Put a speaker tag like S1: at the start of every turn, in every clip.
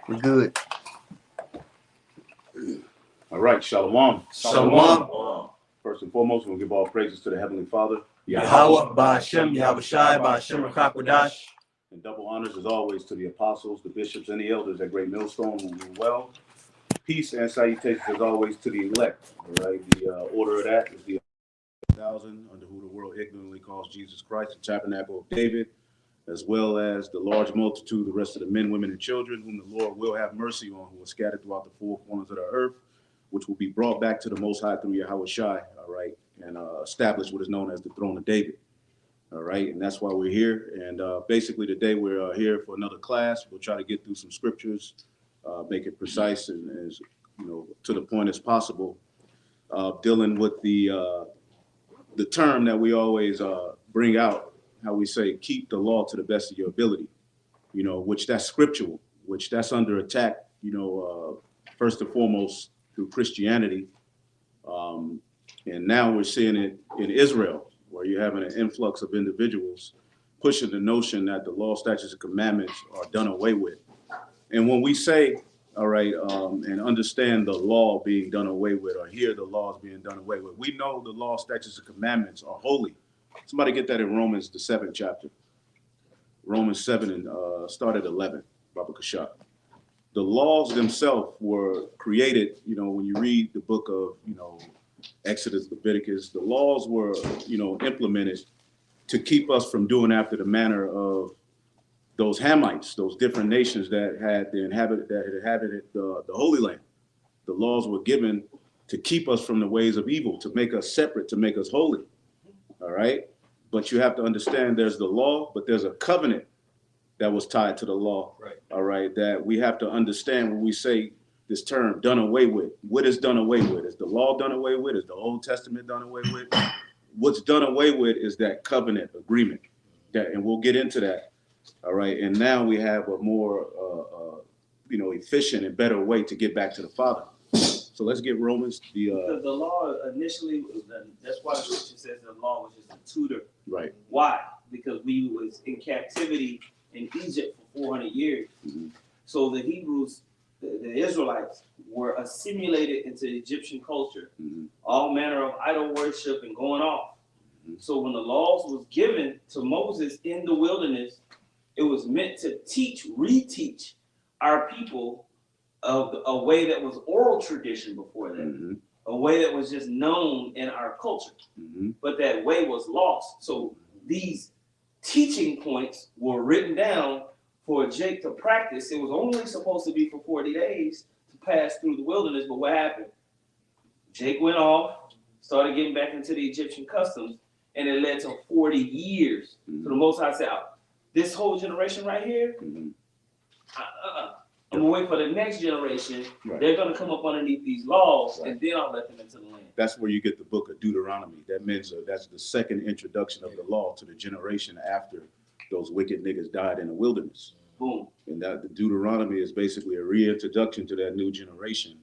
S1: We good.
S2: All right, Shalom.
S1: Shalom.
S2: First and foremost, we'll give all praises to the Heavenly Father.
S1: Yahweh, Ba'Shem, Yahushai, Ba'Shem, Rakakwadash.
S2: And double honors, as always, to the apostles, the bishops, and the elders at Great Millstone who rule well. Peace and salutations, as always, to the elect. All right, the order of that is the 1,000, under who the world ignorantly calls Jesus Christ, the tabernacle of David, as well as the large multitude, the rest of the men, women, and children, whom the Lord will have mercy on, who are scattered throughout the four corners of the earth, which will be brought back to the Most High through Yahweh Shai, all right, and establish what is known as the throne of David, all right, and that's why we're here. And basically today we're here for another class. We'll try to get through some scriptures, make it precise and as to the point as possible, dealing with the term that we always bring out, how we say, keep the law to the best of your ability, which that's scriptural, which that's under attack, first and foremost through Christianity. And now we're seeing it in Israel, where you're having an influx of individuals pushing the notion that the law, statutes, and commandments are done away with. And when we say, all right, and understand the law being done away with, or hear the laws being done away with, we know the law, statutes, and commandments are holy. Somebody get that in Romans, the 7th chapter. Romans 7 and start at 11, Baba Kashat. The laws themselves were created, when you read the book of, Exodus, Leviticus, the laws were, implemented to keep us from doing after the manner of those Hamites, those different nations that had inhabited the Holy Land. The laws were given to keep us from the ways of evil, to make us separate, to make us holy. All right. But you have to understand there's the law, but there's a covenant that was tied to the law.
S1: Right.
S2: All right. That we have to understand when we say this term done away with. What is done away with? Is the law done away with? Is the Old Testament done away with? What's done away with is that covenant agreement. And we'll get into that. All right. And now we have a more, efficient and better way to get back to the Father. So let's get Romans.
S3: Because the law initially, that's why the scripture says the law was just a tutor.
S2: Right.
S3: Why? Because we was in captivity in Egypt for 400 years.
S2: Mm-hmm.
S3: So the Hebrews, the Israelites, were assimilated into Egyptian culture.
S2: Mm-hmm.
S3: All manner of idol worship and going off.
S2: Mm-hmm.
S3: So when the laws was given to Moses in the wilderness, it was meant to reteach our people of a way that was oral tradition before that,
S2: mm-hmm.
S3: a way that was just known in our culture,
S2: mm-hmm.
S3: but that way was lost. So these teaching points were written down for Jake to practice. It was only supposed to be for 40 days to pass through the wilderness, but what happened? Jake went off, started getting back into the Egyptian customs, and it led to 40 years.
S2: Mm-hmm.
S3: So the Most High said, this whole generation right here,
S2: Mm-hmm.
S3: I'm gonna wait for the next generation.
S2: Right.
S3: They're gonna come up underneath these laws,
S2: Right.
S3: and then I'll let them into the land.
S2: That's where you get the book of Deuteronomy. That means that's the second introduction of the law to the generation after those wicked niggas died in the wilderness.
S3: Boom.
S2: And that the Deuteronomy is basically a reintroduction to that new generation.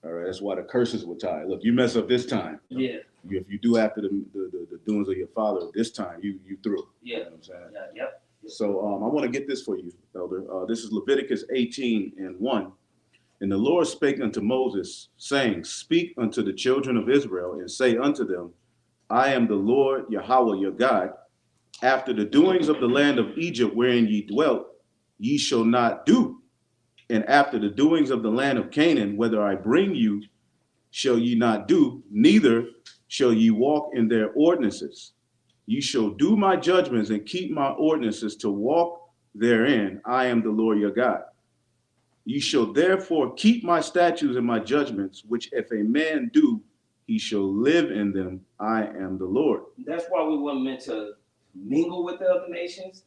S2: All right, that's why the curses were tied. Look, you mess up this time.
S3: Yeah.
S2: If you do after the doings of your father this time, you through.
S3: Yeah.
S2: You know what I'm saying?
S3: Yeah. Yep.
S2: So I want to get this for you, Elder. This is Leviticus 18:1. And the Lord spake unto Moses, saying, speak unto the children of Israel, and say unto them, I am the Lord Yahweh your God. After the doings of the land of Egypt wherein ye dwelt, ye shall not do. And after the doings of the land of Canaan, whither I bring you, shall ye not do, neither shall ye walk in their ordinances. Ye shall do my judgments and keep my ordinances to walk therein. I am the Lord your God. Ye shall therefore keep my statutes and my judgments, which if a man do, he shall live in them. I am the Lord.
S3: That's why we weren't meant to mingle with the other nations,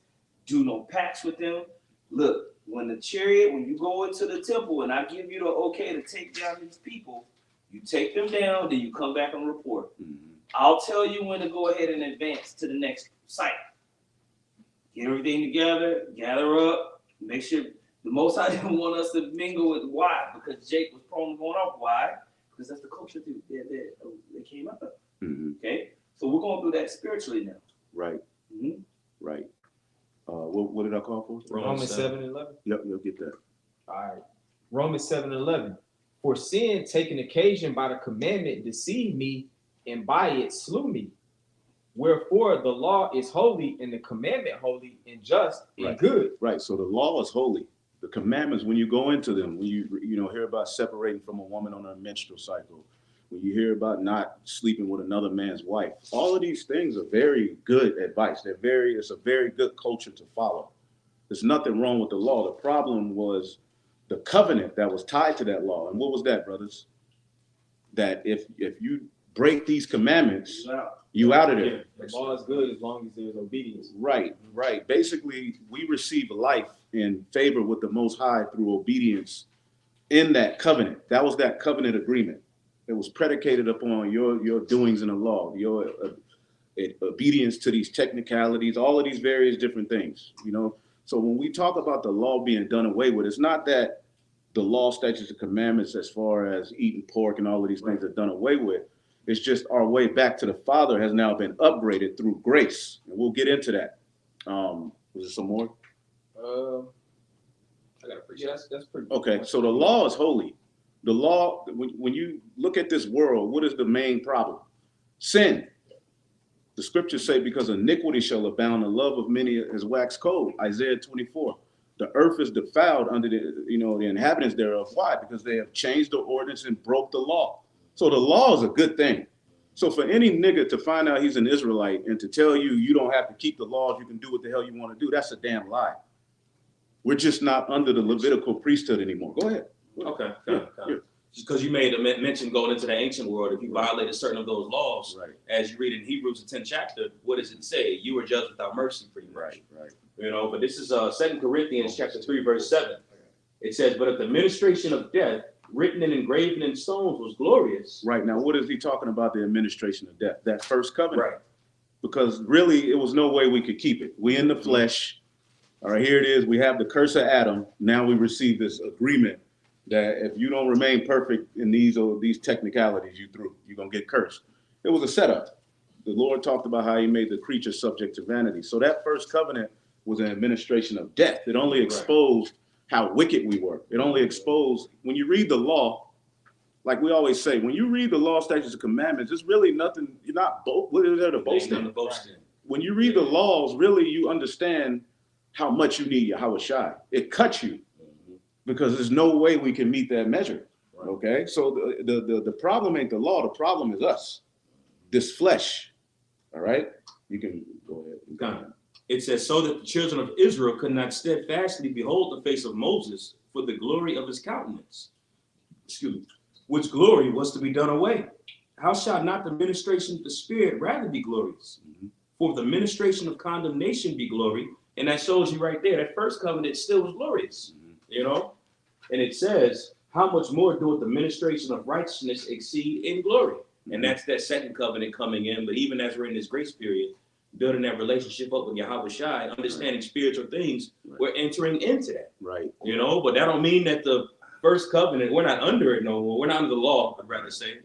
S3: do no pacts with them. Look, when you go into the temple and I give you the okay to take down these people, you take them down, then you come back and report.
S2: Mm-hmm.
S3: I'll tell you when to go ahead and advance to the next site. Get everything together, gather up, make sure. The Most High didn't want us to mingle with. Why? Because Jake was prone to going off. Why? Because that's the culture that came up of.
S2: Mm-hmm.
S3: Okay? So we're going through that spiritually now.
S2: Right.
S3: Mm-hmm.
S2: Right. What did I call for?
S1: Romans 7:11.
S2: Yep, you'll get that.
S1: All
S4: right. Romans 7:11. For sin, taking occasion by the commandment, deceived me, and by it slew me. Wherefore the law is holy, and the commandment holy, and just, and good.
S2: Right. So the law is holy. The commandments, when you go into them, when you hear about separating from a woman on her menstrual cycle, when you hear about not sleeping with another man's wife, all of these things are very good advice. It's a very good culture to follow. There's nothing wrong with the law. The problem was the covenant that was tied to that law. And what was that, brothers? That if you break these commandments, you out of there.
S4: The law is good as long as there's obedience.
S2: Right. Basically, we receive life in favor with the Most High through obedience in that covenant. That was that covenant agreement. It was predicated upon your doings in the law, your obedience to these technicalities, all of these various different things, So when we talk about the law being done away with, it's not that the law, statutes, and commandments as far as eating pork and all of these things are done away with. It's just our way back to the Father has now been upgraded through grace. And we'll get into that. Was there some more?
S4: I got pretty. Yeah, that's pretty.
S2: Okay, so the law is holy. The law, when you look at this world, what is the main problem? Sin. The scriptures say, because iniquity shall abound, the love of many is waxed cold. Isaiah 24. The earth is defiled under the inhabitants thereof. Why? Because they have changed the ordinance and broke the law. So the law is a good thing. So for any nigga to find out he's an Israelite and to tell you don't have to keep the laws, you can do what the hell you want to do, that's a damn lie. We're just not under the Levitical priesthood anymore. Go ahead.
S3: Okay. Just because you made a mention going into the ancient world, if you violated certain of those laws, as you read in Hebrews, the 10th chapter, what does it say? You were judged without mercy, pretty much. Right. But this is 2 Corinthians chapter 3, verse 7. It says, but if the administration of death, written and engraven in stones, was glorious.
S2: Right. Now, what is he talking about, the administration of death? That first covenant.
S3: Right.
S2: Because really, it was no way we could keep it. We in the flesh. All right, here it is. We have the curse of Adam. Now we receive this agreement that if you don't remain perfect in these technicalities, you're going to get cursed. It was a setup. The Lord talked about how he made the creature subject to vanity. So that first covenant was an administration of death. It only exposed how wicked we were. It only exposed, when you read the law, like we always say, when you read the law, statutes, and commandments, it's really nothing. You're not what is there to boast in? When you read the laws, really you understand how much you need Yahweh Shai. It cuts you because there's no way we can meet that measure. Okay, so the problem ain't the law. The problem is us, this flesh. All right, you can go ahead.
S3: It says, so that the children of Israel could not steadfastly behold the face of Moses for the glory of his countenance. Which glory was to be done away. How shall not the ministration of the Spirit rather be glorious? For the ministration of condemnation be glory. And that shows you right there, that first covenant still was glorious, And it says, how much more doeth the ministration of righteousness exceed in glory? And that's that second covenant coming in. But even as we're in this grace period, building that relationship up with Yahweh Shai, understanding spiritual things, we're entering into that.
S2: Right.
S3: But that don't mean that the first covenant, we're not under it no more. We're not under the law, I'd rather say,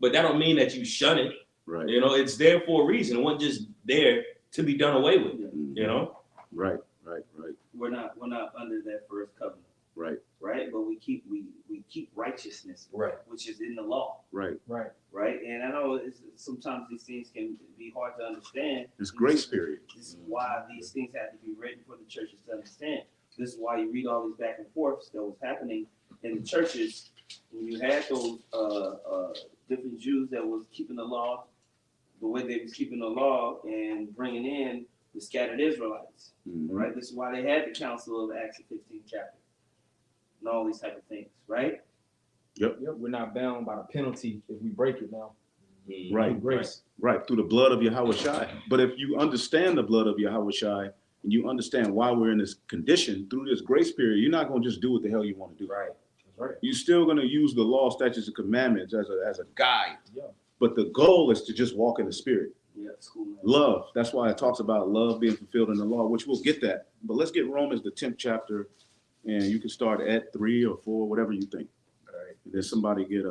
S3: But that don't mean that you shun it.
S2: Right.
S3: It's there for a reason. It wasn't just there to be done away with,
S2: Right.
S5: We're not under that first covenant. Right. But we keep righteousness.
S3: Right.
S5: Which is in the law.
S2: Right.
S5: And I know sometimes these things can be hard to understand.
S2: It's grace period.
S5: This is why these things have to be written for the churches to understand. This is why you read all these back and forths that was happening in the churches when you had those different Jews that was keeping the law, the way they was keeping the law and bringing in the scattered Israelites. Right. This is why they had the Council of Acts, the 15th chapter, and all these type of things. Right.
S4: Yep. We're not bound by the penalty if we break it now.
S2: Right.
S4: Grace.
S2: Right. Through the blood of Yahweh Shai. But if you understand the blood of Yahweh Shai and you understand why we're in this condition through this grace period, you're not going to just do what the hell you want to do.
S4: Right. That's right.
S2: You're still going to use the law, statutes, and commandments as a guide.
S4: Yeah.
S2: But the goal is to just walk in the spirit.
S5: Yeah, cool,
S2: love. That's why it talks about love being fulfilled in the law, which we'll get that. But let's get Romans, the 10th chapter, and you can start at 3 or 4, whatever you think.
S4: All right.
S2: Then somebody get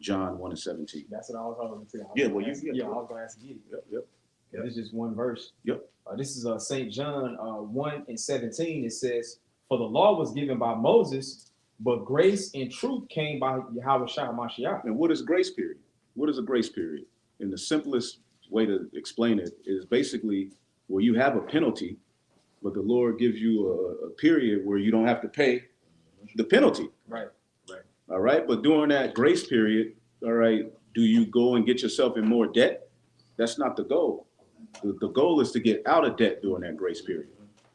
S2: John 1:17.
S4: That's what I was talking about.
S2: Yeah,
S4: I was going to ask you.
S2: Yep.
S4: This is just one verse.
S2: Yep.
S4: This is St. John 1:17. It says, For the law was given by Moses, but grace and truth came by Yahweh Shah Mashiach.
S2: And what is grace period? What is a grace period? And the simplest way to explain it is basically where you have a penalty, but the Lord gives you a period where you don't have to pay the penalty.
S4: Right.
S2: All right. But during that grace period, all right, do you go and get yourself in more debt? That's not the goal. The goal is to get out of debt during that grace period.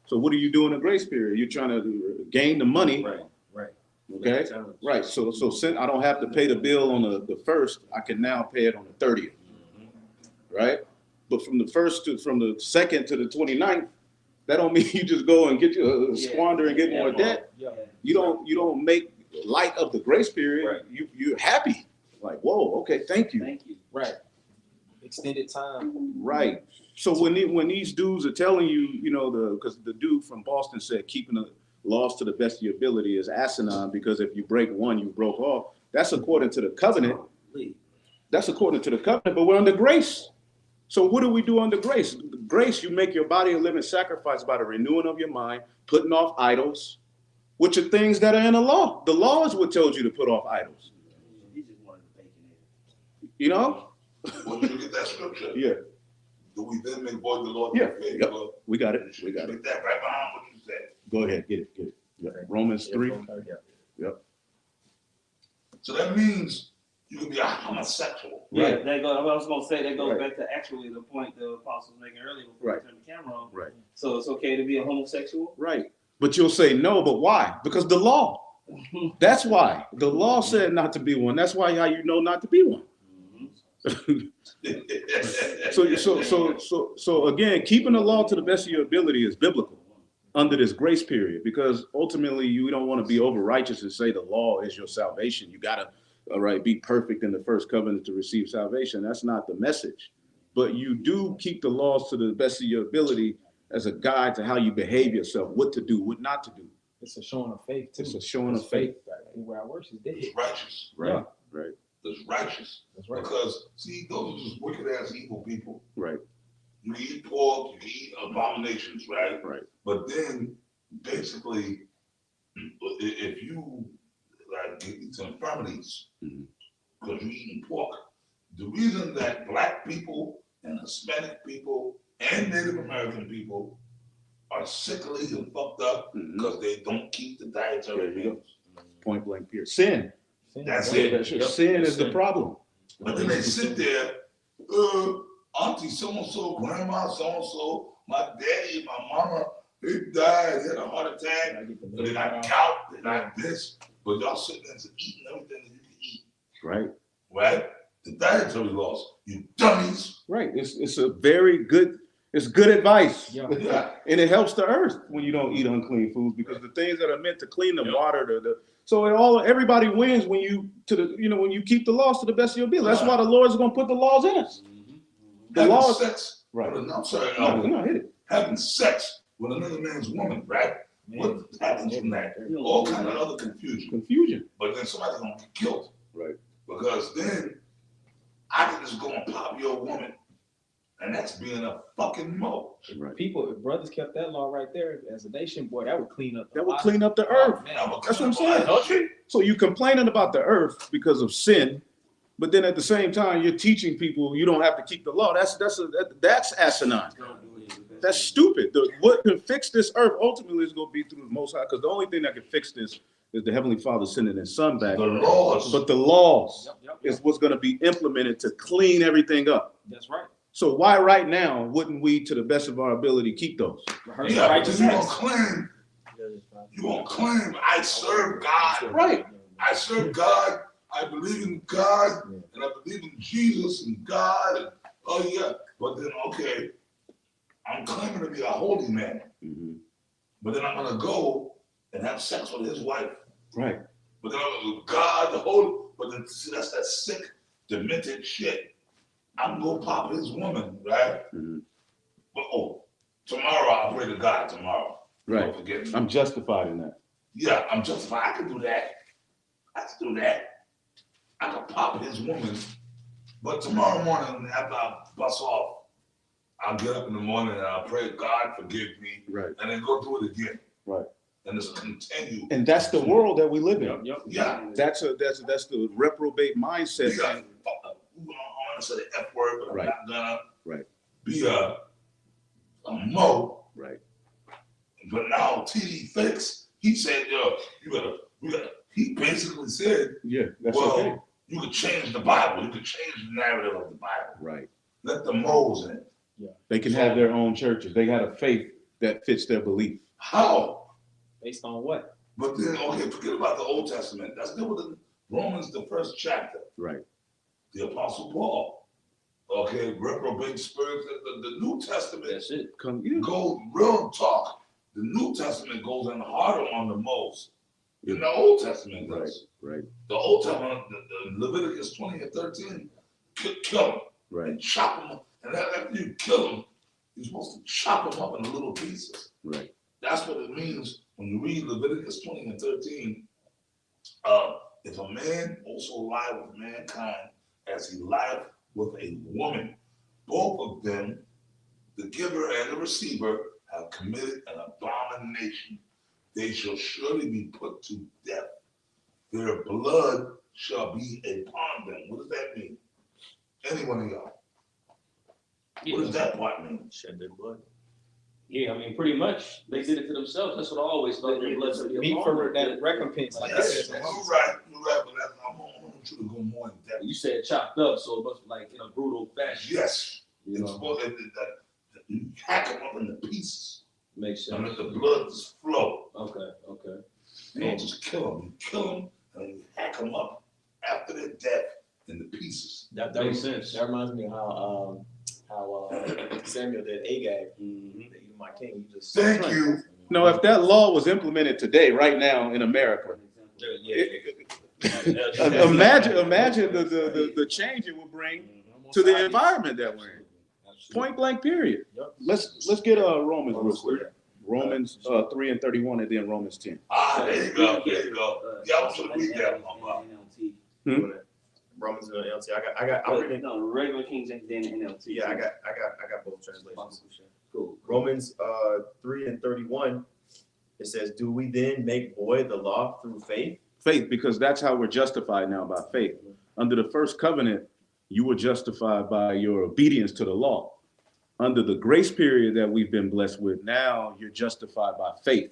S2: So what do you do in a grace period? You're trying to gain the money.
S4: Right.
S2: Okay. Right. So since I don't have to pay the bill on the first, I can now pay it on the 30th. Right. But from the 2nd to the 29th, that don't mean you just go and get you squander and get more debt.
S4: Yeah.
S2: You don't make light of the grace period.
S3: Right.
S2: You're happy. Like, whoa, okay, thank you.
S3: Thank you.
S4: Right. Extended time.
S2: Right. So when these dudes are telling you, because the dude from Boston said keeping the laws to the best of your ability is asinine, because if you break one, you broke all. That's according to the covenant. That's according to the covenant, but we're under grace. So what do we do under grace? Grace, you make your body a living sacrifice by the renewing of your mind, putting off idols, which are things that are in the law. The law is what tells you to put off idols.
S3: He just wanted the bacon in.
S2: You know?
S6: When you get that scripture,
S2: Yeah.
S6: do we then make void the Lord?
S2: Yeah. Yep. We got it. We got it.
S6: Get that right behind what you said.
S2: Go ahead. Get it. Yeah. Romans 3. Yep.
S6: So that means you can be a homosexual.
S3: Yeah,
S2: Right.
S3: that goes. I was gonna say that goes
S2: Right.
S3: back to actually the point the apostle was making earlier before
S2: Right.
S3: we turned the camera on.
S2: Right.
S3: So it's okay to be a homosexual.
S2: Right. But you'll say no, but why? Because the law. That's why. The law said not to be one. That's why how you know not to be one. So again, keeping the law to the best of your ability is biblical under this grace period, because ultimately you don't want to be over righteous and say the law is your salvation. You gotta, be perfect in the first covenant to receive salvation. That's not the message. But you do keep the laws to the best of your ability as a guide to how you behave yourself, what to do, what not to do.
S4: It's a showing of faith too.
S2: It's a showing of faith.
S4: Where our worship is dead.
S6: It's righteous.
S2: Right.
S4: Yeah.
S2: Right.
S6: It's righteous.
S4: That's right.
S6: Because, see, those are just wicked ass evil people.
S2: Right.
S6: You can eat pork, you can eat abominations, right?
S2: Right.
S6: But then, basically, if you get these infirmities, because you're eating pork, the reason that black people and Hispanic people and Native American people are sickly and fucked up because they don't keep the dietary meals.
S2: Point blank period. Sin.
S6: That's it.
S2: Sin is the problem.
S6: But then they sit there, auntie so-and-so, grandma so-and-so, my daddy, my mama, they died, they had a heart attack, they got gout, they got this, but y'all sitting there eating everything that you can eat.
S2: Right.
S6: Right? The dietary laws, you dummies.
S2: Right. It's a very good, it's good advice.
S4: Yeah.
S2: And it helps the earth when you don't eat unclean foods, because the things that are meant to clean the water, so everybody wins when you when you keep the laws to the best of your ability. That's why the Lord's gonna put the laws in us. The
S6: Having
S2: laws,
S6: sex,
S2: right.
S6: I'm sorry,
S2: No, hit it.
S6: having sex with another man's woman, right? What happens from that? All kind of other confusion.
S2: Confusion.
S6: But then somebody's gonna get killed.
S2: Right.
S6: Because then I can just go and pop your woman. And that's being a fucking mo.
S2: Right.
S4: People, if brothers kept that law right there as a nation, boy, that would clean up.
S2: That would clean up the earth. That's what I'm saying. So you're complaining about the earth because of sin, but then at the same time you're teaching people you don't have to keep the law. That's asinine. That's stupid. What can fix this earth ultimately is going to be through the Most High, because the only thing that can fix this is the Heavenly Father sending His Son back.
S6: The laws.
S2: But the laws is what's going to be implemented to clean everything up.
S4: That's right.
S2: So why right now wouldn't we, to the best of our ability, keep those?
S4: Rehearse
S6: Yeah, but
S4: righteous
S6: you
S4: acts.
S6: gonna claim I serve God.
S2: Right.
S6: I serve God. I believe in God, and I believe in Jesus and God. And, oh yeah, but then okay, I'm claiming to be a holy man, but then I'm gonna go and have sex with his wife.
S2: Right.
S6: But then I'm gonna God the holy. But then see, that's that sick, demented shit. I'm gonna pop his woman, right? But tomorrow I'll pray to God tomorrow.
S2: Right.
S6: Don't forget me.
S2: I'm justified in that.
S6: Yeah, I'm justified. I can do that. I can do that. I can pop his woman. But tomorrow morning, after I bust off, I'll get up in the morning and I'll pray, God, forgive me.
S2: Right.
S6: And then go do it again.
S2: Right.
S6: and it's continued.
S2: And that's the world that we live in.
S4: Yep.
S6: Yeah.
S2: That's the reprobate mindset.
S6: We got, I want to say the F word, but I'm
S2: Right.
S6: not gonna.
S2: Right.
S6: Be a mo.
S2: Right.
S6: But now TD Fix, he said, yo, we gotta, he basically said,
S2: Yeah, that's
S6: well,
S2: okay.
S6: you could change the Bible, you could change the narrative of the Bible.
S2: Right.
S6: Let the moles in.
S4: Yeah.
S2: They can have their own churches. They got a faith that fits their belief.
S6: How?
S4: Based on what?
S6: But then, okay, forget about the Old Testament. Let's deal with the Romans, the first chapter.
S2: Right.
S6: The Apostle Paul. Okay, reprobate spirits. The New Testament.
S3: That's it.
S6: Go real talk. The New Testament goes in harder on the moles than the Old Testament does.
S2: Right.
S6: The Old Testament, the Leviticus 20 and 13, kill them
S2: Right.
S6: and chop them up. And after you kill them, you're supposed to chop them up into little pieces.
S2: Right.
S6: That's what it means when you read Leviticus 20 and 13. If a man also lie with mankind as he lied with a woman, both of them, the giver and the receiver, have committed an abomination. They shall surely be put to death. Their blood shall be upon them. What does that mean? Any one of y'all? What does that part mean?
S5: Shed their blood.
S3: Yeah, I mean, pretty much they did it to themselves. That's what I always thought. Their blood should be
S4: Me
S3: upon
S4: for
S3: them.
S4: that recompense. Like
S6: Yes,
S4: that.
S6: you're right, but I want you to go more in depth.
S3: You said chopped up, so it must be like in a brutal fashion.
S6: Yes,
S3: You
S6: it's
S3: know,
S6: supposed that you hack them up into pieces
S3: makes
S6: and
S3: sense.
S6: let the blood just flow.
S3: Okay.
S6: You don't just kill them. You kill them and then you hack them up after their death into pieces.
S5: That
S3: Makes sense.
S5: That reminds me of how Samuel did Agag,
S3: Mm-hmm.
S5: the Edomite king. You just
S6: Thank you.
S2: No, if that law was implemented today, right now in America, imagine the change it would bring to the environment that we're in. Point blank, period. Let's get Romans real quick. Romans 3 and 31, and then Romans 10.
S6: There you go. Yeah, I want you to read that one.
S5: Romans and NLT. I'm reading.
S3: No, regular King James, then NLT.
S5: Yeah, I got both translations.
S3: Cool.
S5: Romans 3 and 31. It says, "Do we then make void the law through faith?"
S2: Faith, because that's how we're justified now, by faith. Under the first covenant, you were justified by your obedience to the law. Under the grace period that we've been blessed with, now you're justified by faith.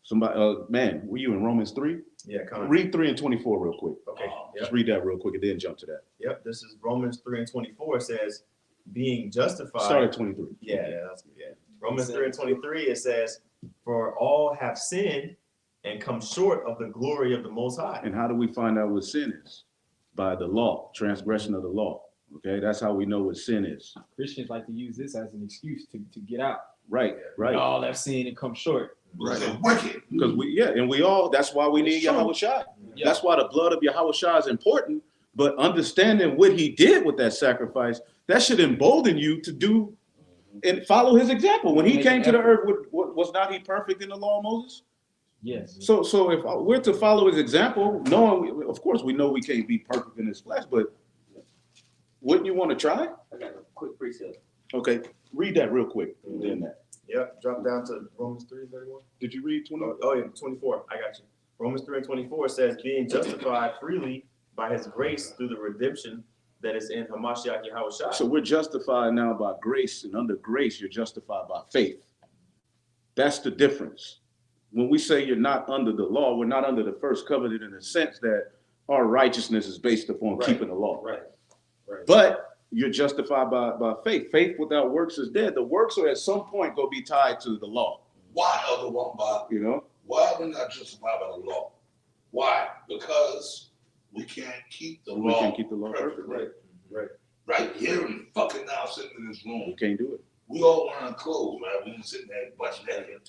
S2: Somebody, man, were you in Romans 3?
S5: Yeah, come on.
S2: Read 3 and 24 real quick.
S5: Okay. Yep.
S2: Just read that real quick and then jump to that.
S5: Yep. This is Romans 3 and 24. It says, "Being justified."
S2: Start at 23.
S5: Yeah, that's good. Yeah. Romans 3 and 23, it says, "For all have sinned and come short of the glory of the Most High."
S2: And how do we find out what sin is? By the law, transgression of the law. Okay, that's how we know what sin is.
S4: Christians like to use this as an excuse to get out.
S2: Right.
S4: All have sinned and come short.
S6: It's wicked.
S2: Because that's why we need Yahweh Shai.
S4: Yeah.
S2: That's why the blood of Yahweh Shai is important. But understanding what he did with that sacrifice, that should embolden you to do and follow his example. When he
S4: Make
S2: came
S4: an
S2: to the
S4: effort.
S2: earth, was not he perfect in the law of Moses?
S4: Yes.
S2: So if we're to follow his example, knowing, of course, we know we can't be perfect in his flesh, but wouldn't you want to try?
S3: I got a quick precept.
S2: Okay, read that real quick. And then that.
S5: Yep. Drop down to Romans 3 and 31.
S2: Did you read 20?
S5: Oh, yeah, 24. I got you. Romans 3 and 24 says, "Being justified freely by his grace through the redemption that is in Hamashiach Yahweh Shai."
S2: So we're justified now by grace, and under grace, you're justified by faith. That's the difference. When we say you're not under the law, we're not under the first covenant in the sense that our righteousness is based upon keeping the law.
S3: Right.
S2: But you're justified by faith. Faith without works is dead. The works are at some point going to be tied to the law.
S6: Why are the one by?
S2: You know?
S6: Why are we not justified by the law? Why? Because we can't keep the
S2: We
S6: law.
S2: can't keep the law perfect.
S6: Right here in fucking now, sitting in this
S2: We
S6: room,
S2: can't do it.
S6: we all wearing clothes, right? We ain't sitting there butt naked.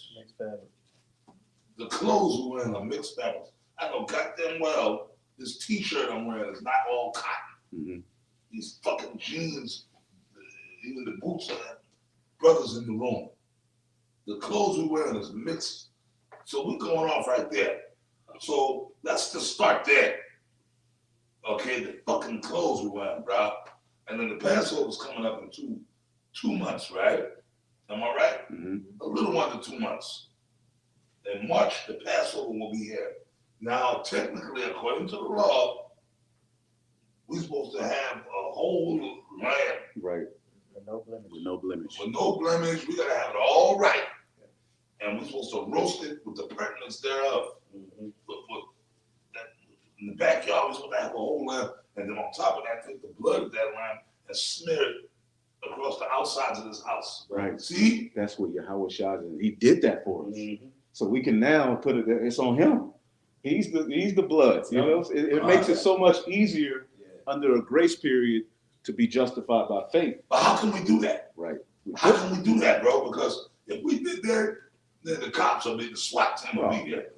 S6: The clothes we're wearing are mixed fabrics. I know goddamn well this T-shirt I'm wearing is not all cotton.
S2: Mm-hmm.
S6: These fucking jeans, even the boots are brothers in the room. The clothes we're wearing is mixed. So we're going off right there. So let's just start there. Okay, the fucking clothes we're wearing, bro. And then the Passover's coming up in two months, right? Am I right?
S2: Mm-hmm.
S6: A little under 2 months. In March, the Passover will be here. Now, technically, according to the law, we're supposed to have a whole lamb.
S2: Right. With no blemish.
S6: With no blemish, we gotta have it all right. And we're supposed to roast it with the pertinence thereof. But that, in the backyard, we're supposed to have a whole lamb. And then on top of that, take the blood of that lamb and smear it across the outsides of this house.
S2: Right.
S6: See?
S2: That's what Yahweh Shah did. He did that for us. So we can now put it, it's on him. He's the blood, you know? It makes it so much easier under a grace period to be justified by faith.
S6: But how can we do that?
S2: Right.
S6: How can we do that, bro? Because if we did that, then the cops will be, the SWAT team will be here.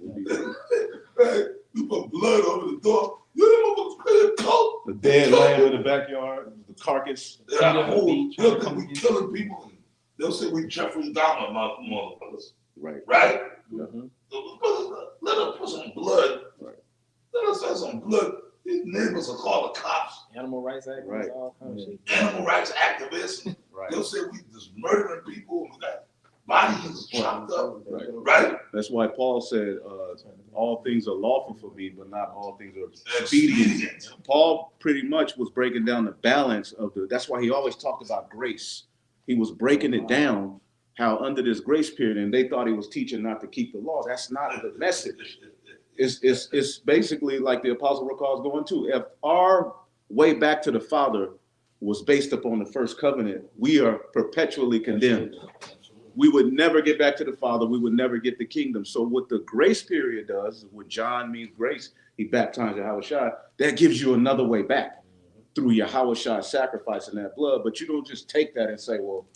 S6: Right? We put blood over the door. You know what coat?
S2: The dead lamb in the backyard, the carcass.
S6: They'll think we killing people. They'll say we Jeffrey Dahmer motherfuckers.
S2: Right.
S6: Right?
S2: Mm-hmm.
S6: Let us put some blood.
S2: Right.
S6: Let us have some blood. These neighbors will call the cops.
S4: Animal rights activists,
S2: Right.
S4: all kinds of shit.
S6: Animal rights activists.
S2: Right.
S6: They'll say we just murdering people and we got bodies chopped up.
S2: Right.
S6: Right?
S2: That's why Paul said, all things are lawful for me, but not all things are expedient. Paul pretty much was breaking down the balance of that's why he always talked about grace. He was breaking it down how under this grace period, and they thought he was teaching not to keep the law. That's not the message. It's basically like the Apostle recalls going to. If our way back to the Father was based upon the first covenant, we are perpetually condemned. We would never get back to the Father. We would never get the kingdom. So what the grace period does, what John means grace, he baptized Yahweh Shai, that gives you another way back through Yahweh Shai's sacrifice in that blood. But you don't just take that and say, well,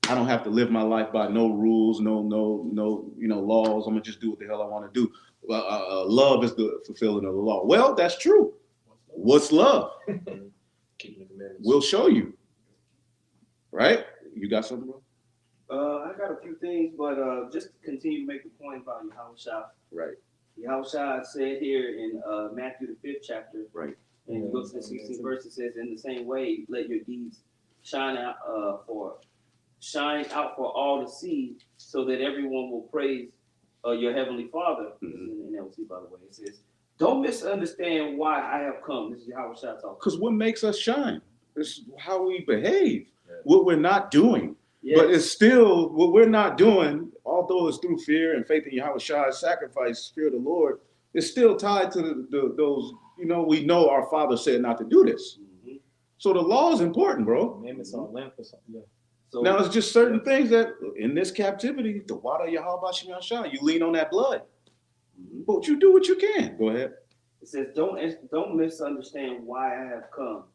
S2: I don't have to live my life by no rules, no, laws. I'm gonna just do what the hell I want to do. Love is the fulfilling of the law. Well, that's true. What's love?
S4: Keeping the commandments.
S2: We'll show you. Right? You got something, bro?
S3: I got a few things, but just to continue to make the point about Yahushua.
S2: Right.
S3: Yahushua said here in Matthew the 5th chapter,
S2: Right.
S3: and you go to the 16th verse, it says, in the same way, let your deeds shine out for all to see, so that everyone will praise your heavenly Father.
S2: Mm-hmm.
S3: In LT, by the way, it says, don't misunderstand why I have come. This is Yahushua talking.
S2: Because what makes us shine is how we behave, what we're not doing.
S3: Yes.
S2: But it's still what we're not doing, although it's through fear and faith in Yahweh Shai's sacrifice, fear of the Lord, it's still tied to those, we know our Father said not to do this.
S3: Mm-hmm.
S2: So the law is important, bro.
S4: Commandments on lamp or something. Yeah.
S3: So,
S2: Now it's just certain things that in this captivity, the water of Yahweh Shai, you lean on that blood.
S3: mm-hmm.
S2: But you do what you can. Go ahead.
S3: It says, don't misunderstand why I have come.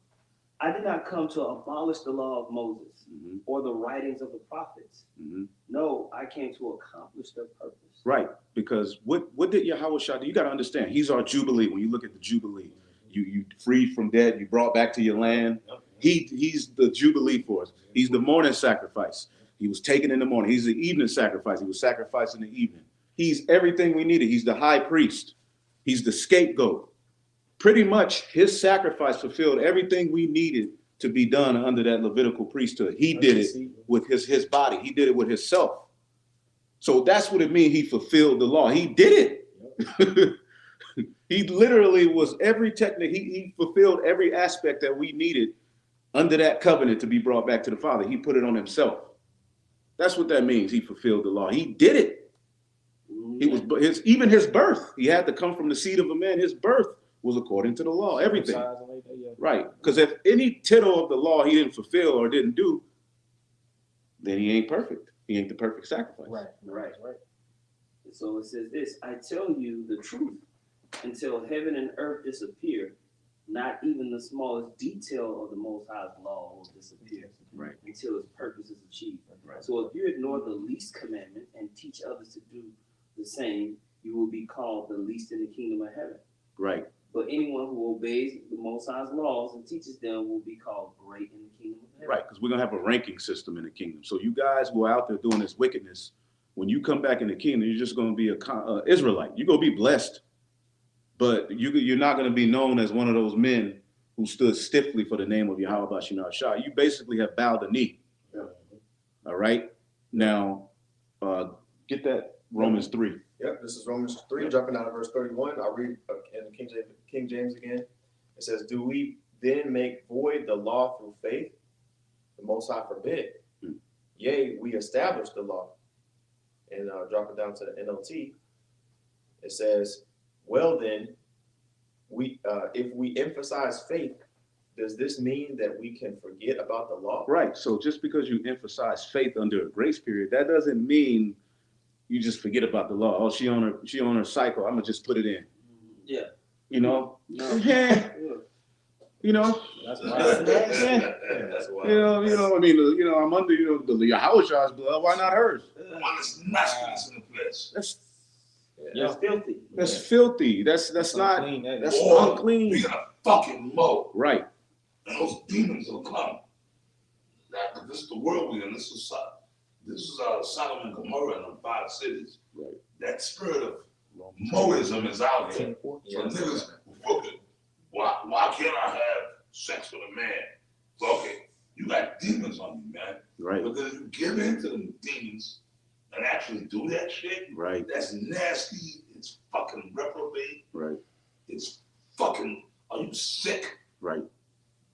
S3: I did not come to abolish the law of Moses or the writings of the prophets.
S2: Mm-hmm.
S3: No, I came to accomplish their purpose. Right.
S2: Because what did Yahweh Shai do? You got to understand, he's our Jubilee. When you look at the Jubilee, you freed from debt, you brought back to your land. He's the Jubilee for us. He's the morning sacrifice. He was taken in the morning. He's the evening sacrifice. He was sacrificed in the evening. He's everything we needed. He's the high priest. He's the scapegoat. Pretty much his sacrifice fulfilled everything we needed to be done under that Levitical priesthood. He did it with his body. He did it with himself. So that's what it means. He fulfilled the law. He did it. He literally was every technique. He fulfilled every aspect that we needed under that covenant to be brought back to the Father. He put it on himself. That's what that means. He fulfilled the law. He did it. He was even his birth. He had to come from the seed of a man. His birth was according to the law. Everything. Right. Because if any tittle of the law he didn't fulfill or didn't do, then he ain't perfect. He ain't the perfect sacrifice.
S3: Right. So it says this, I tell you the truth, until heaven and earth disappear, not even the smallest detail of the Most High's law will disappear.
S2: Right.
S3: Until its purpose is achieved.
S2: Right.
S3: So if you ignore the least commandment and teach others to do the same, you will be called the least in the kingdom of heaven.
S2: Right.
S3: But anyone who obeys the Most High's laws and teaches them will be called great in the kingdom of heaven.
S2: Right, because we're going to have a ranking system in the kingdom. So you guys who are out there doing this wickedness, when you come back in the kingdom, you're just going to be an Israelite. You're going to be blessed, but you're not going to be known as one of those men who stood stiffly for the name of Yahweh Bashinar Shah. You basically have bowed the knee. Yeah. All right? Now, get that Romans 3.
S7: Yep, this is Romans 3, jumping out of verse 31. I'll read in King James again. It says, do we then make void the law through faith? The Most High forbid. Yea, we establish the law. And drop it down to the NLT. It says, well then, if we emphasize faith, does this mean that we can forget about the law?
S2: Right. So just because you emphasize faith under a grace period, that doesn't mean you just forget about the law. Oh, she on her cycle. I'm gonna just put it in.
S3: Yeah.
S2: You know?
S3: No.
S2: Yeah. You know?
S4: That's
S3: That's
S7: why.
S2: You know, I mean, I'm under, the Yahushua's blood. Why not hers?
S6: One is nastiness in the flesh.
S3: That's filthy.
S2: That's filthy. That's not
S4: unclean,
S2: that's
S6: Or
S2: unclean.
S6: we gonna fucking mow.
S2: Right.
S6: And those demons will come. Now, this is the world we're in. This is Sodom and Gomorrah and the 5 cities.
S2: Right.
S6: That spirit of Moism is out there. So
S7: Yes.
S6: niggas, okay, why can't I have sex with a man? Okay, you got demons on you, man.
S2: Right.
S6: But then you give in to them demons and actually do that shit.
S2: Right.
S6: That's nasty. It's fucking reprobate.
S2: Right.
S6: It's fucking. Are you sick?
S2: Right.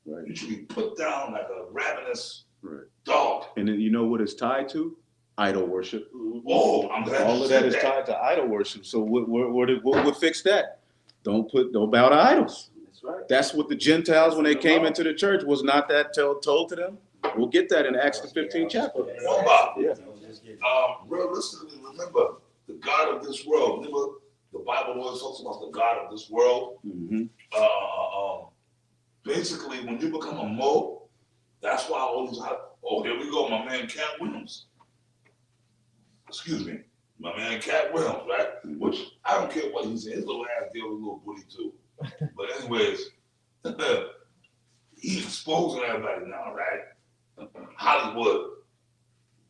S2: Right.
S6: You should be put down like a ravenous
S2: Right.
S6: dog.
S2: And then you know what it's tied to? Idol worship.
S6: Oh, I'm glad
S2: All
S6: you
S2: of
S6: said
S2: that is tied to idol worship. So what would fix that? Don't bow to idols.
S3: That's right.
S2: That's what the Gentiles, when they came into the church, was not that told to them. We'll get that in Acts the 15th chapter.
S6: One Bob.
S2: Yeah.
S6: Realistically, remember the God of this world. Remember the Bible always talks about the God of this world.
S2: Mm-hmm.
S6: Basically, when you become a Mo, that's why all these. Oh, here we go, my man Cat Williams. Excuse me, my man Cat Williams, right? Which I don't care what he said. His little ass deal with a little booty too. But anyways, he's exposing everybody now, right? Hollywood.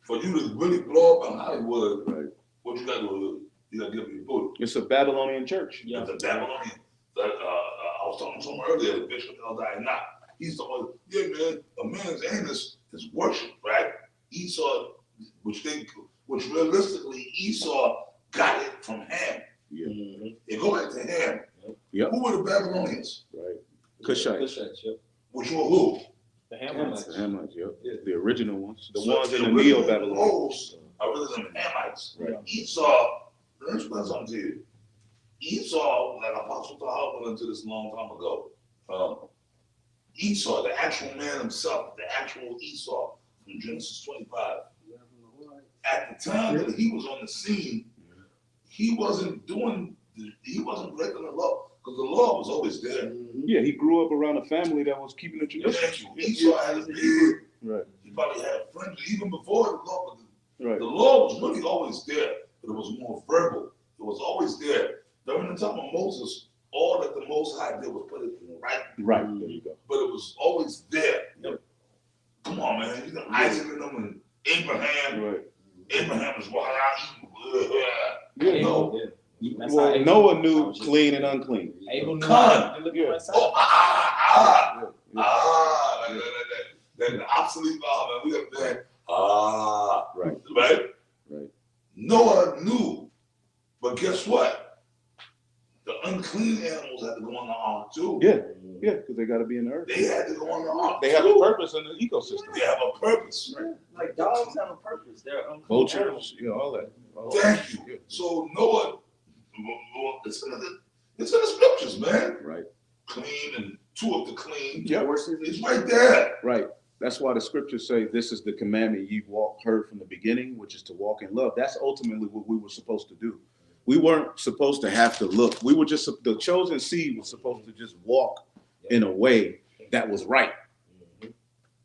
S6: For you to really blow up in Hollywood,
S2: Right.
S6: what you got to do? You got to give me your booty.
S2: It's a Babylonian church.
S4: Yeah.
S6: The Babylonian. I was talking to someone earlier, the Bishop El Diana. He's talking, yeah, man, a man's anus is worship, right? Esau, which realistically Esau got it from Ham.
S2: Yeah.
S6: They go back to Ham.
S2: Yep.
S6: Who were the Babylonians?
S2: Right. Cushites.
S4: Yep.
S6: Which were who?
S4: The Hamites.
S2: The Hamites, yep. The original ones. The
S6: So
S2: ones in the
S6: original
S2: Neo-Babylon.
S6: Hosts are really them Hamites.
S2: Right.
S6: Esau, let me explain something to you. Esau, like Apostle Tahal went into this a long time ago. Esau, the actual man himself, the actual Esau from Genesis 25. At the time that he was on the scene, he wasn't breaking the law, because the law was always there.
S2: Yeah, he grew up around a family that was keeping the tradition.
S6: Esau had a beard.
S2: Right.
S6: He probably had friends even before the law. But
S2: Right.
S6: the law was really always there, but it was more verbal. It was always there. During the time of Moses, all that the Most High did was put it in writing.
S2: Right. There you go.
S6: But it was always there.
S2: Yep.
S6: Come on, man. You got Isaac and them and Abraham.
S2: Right.
S6: Abraham is walking out eating.
S2: Yeah.
S6: No.
S4: That's
S2: Well,
S4: how Abel-
S2: Noah knew clean and unclean.
S4: Abel knew
S6: Con.
S4: how to look
S2: Yeah.
S4: at side.
S6: Oh,
S2: Yeah.
S6: the obsolete law, man. We got that.
S2: Right.
S6: Right?
S2: Right.
S6: Noah knew. But guess what? The unclean animals had to go on the ark too.
S2: Yeah. Yeah, because they got to be in the earth.
S6: They had to go on the ark.
S2: They have a
S6: too.
S2: purpose in the ecosystem.
S6: They have a purpose.
S3: Like dogs have a purpose. They're unclean
S2: Vultures,
S3: animals.
S2: all that. All that.
S6: Thank you.
S2: Yeah.
S6: So Noah, it's in the scriptures, man.
S2: Right.
S6: Clean and two of the clean.
S2: Yeah.
S6: It's right there.
S2: Right. That's why the scriptures say this is the commandment you heard from the beginning, which is to walk in love. That's ultimately what we were supposed to do. We weren't supposed to have to look. We were just, the chosen seed was supposed to just walk in a way that was right.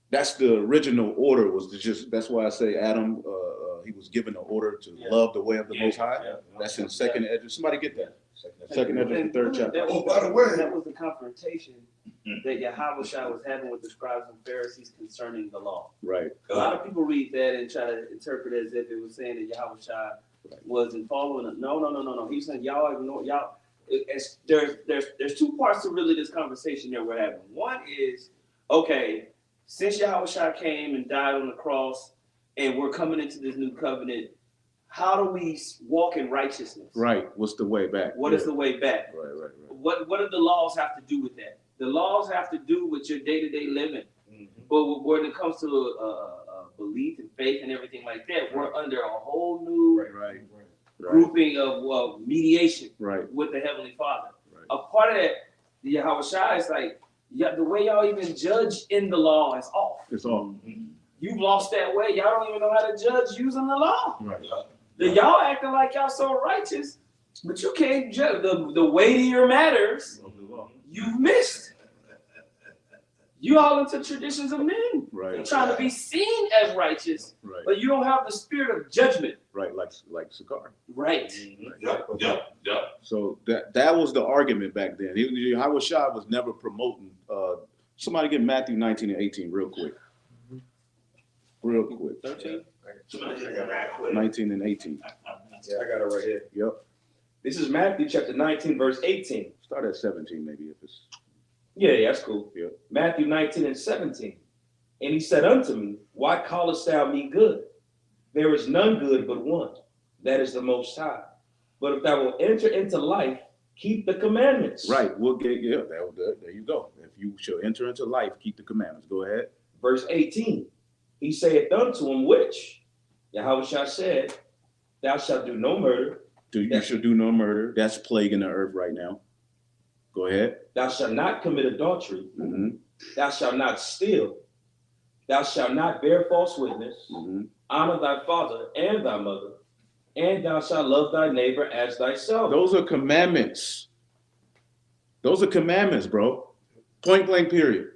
S2: That's the original order, was to just, that's why I say Adam, he was given the order to love the way of the Most High. That's in second Ezra. Somebody get that. Second Ezra, the third chapter.
S6: Oh, by the way.
S3: That was the confrontation that Yahweh was having with the scribes and Pharisees concerning the law.
S2: Right.
S3: A lot of people read that and try to interpret it as if it was saying that Yahweh wasn't following it. No. He's saying y'all ignore y'all. There's two parts to really this conversation that we're having. One is, okay, since Yahweh came and died on the cross, and we're coming into this new covenant, how do we walk in righteousness?
S2: Right. What's the way back?
S3: What is the way back?
S2: Right.
S3: What do the laws have to do with that? The laws have to do with your day-to-day living. But when it comes to belief and faith and everything like that, we're under a whole new grouping of mediation with the Heavenly Father. A part of that, the Yahweh Shai is like, the way y'all even judge in the law is off.
S2: It's off.
S3: You've lost that way. Y'all don't even know how to judge using the law.
S6: Right.
S3: Y'all acting like y'all so righteous, but you can't judge the weightier matters. You've missed. You all into traditions of men.
S2: Right.
S3: You're trying to be seen as righteous,
S2: Right.
S3: but you don't have the spirit of judgment.
S2: Right. Like Sakar.
S3: Right.
S6: Yep.
S2: So that was the argument back then. Yahweh Shai was never promoting. Somebody get Matthew 19 and 18 real quick. Real quick.
S3: 13.
S2: 19 and 18.
S7: Yeah, I got it right here.
S2: Yep.
S4: This is Matthew chapter 19, verse 18.
S2: Start at 17 maybe if it's.
S4: Yeah, that's cool.
S2: Yeah.
S4: Matthew 19 and 17. And he said unto me, why callest thou me good? There is none good but one, that is the Most High. But if thou wilt enter into life, keep the commandments.
S2: Right. We'll get, there you go. If you shall enter into life, keep the commandments. Go ahead.
S4: Verse 18. He saith unto him, which? Yahweh Shai said, thou shalt do no murder.
S2: You shall do no murder. That's plague in the earth right now. Go ahead.
S4: Thou shalt not commit adultery.
S2: Mm-hmm.
S4: Thou shalt not steal. Thou shalt not bear false witness.
S2: Mm-hmm.
S4: Honor thy father and thy mother. And thou shalt love thy neighbor as thyself.
S2: Those are commandments. Those are commandments, bro. Point blank, period.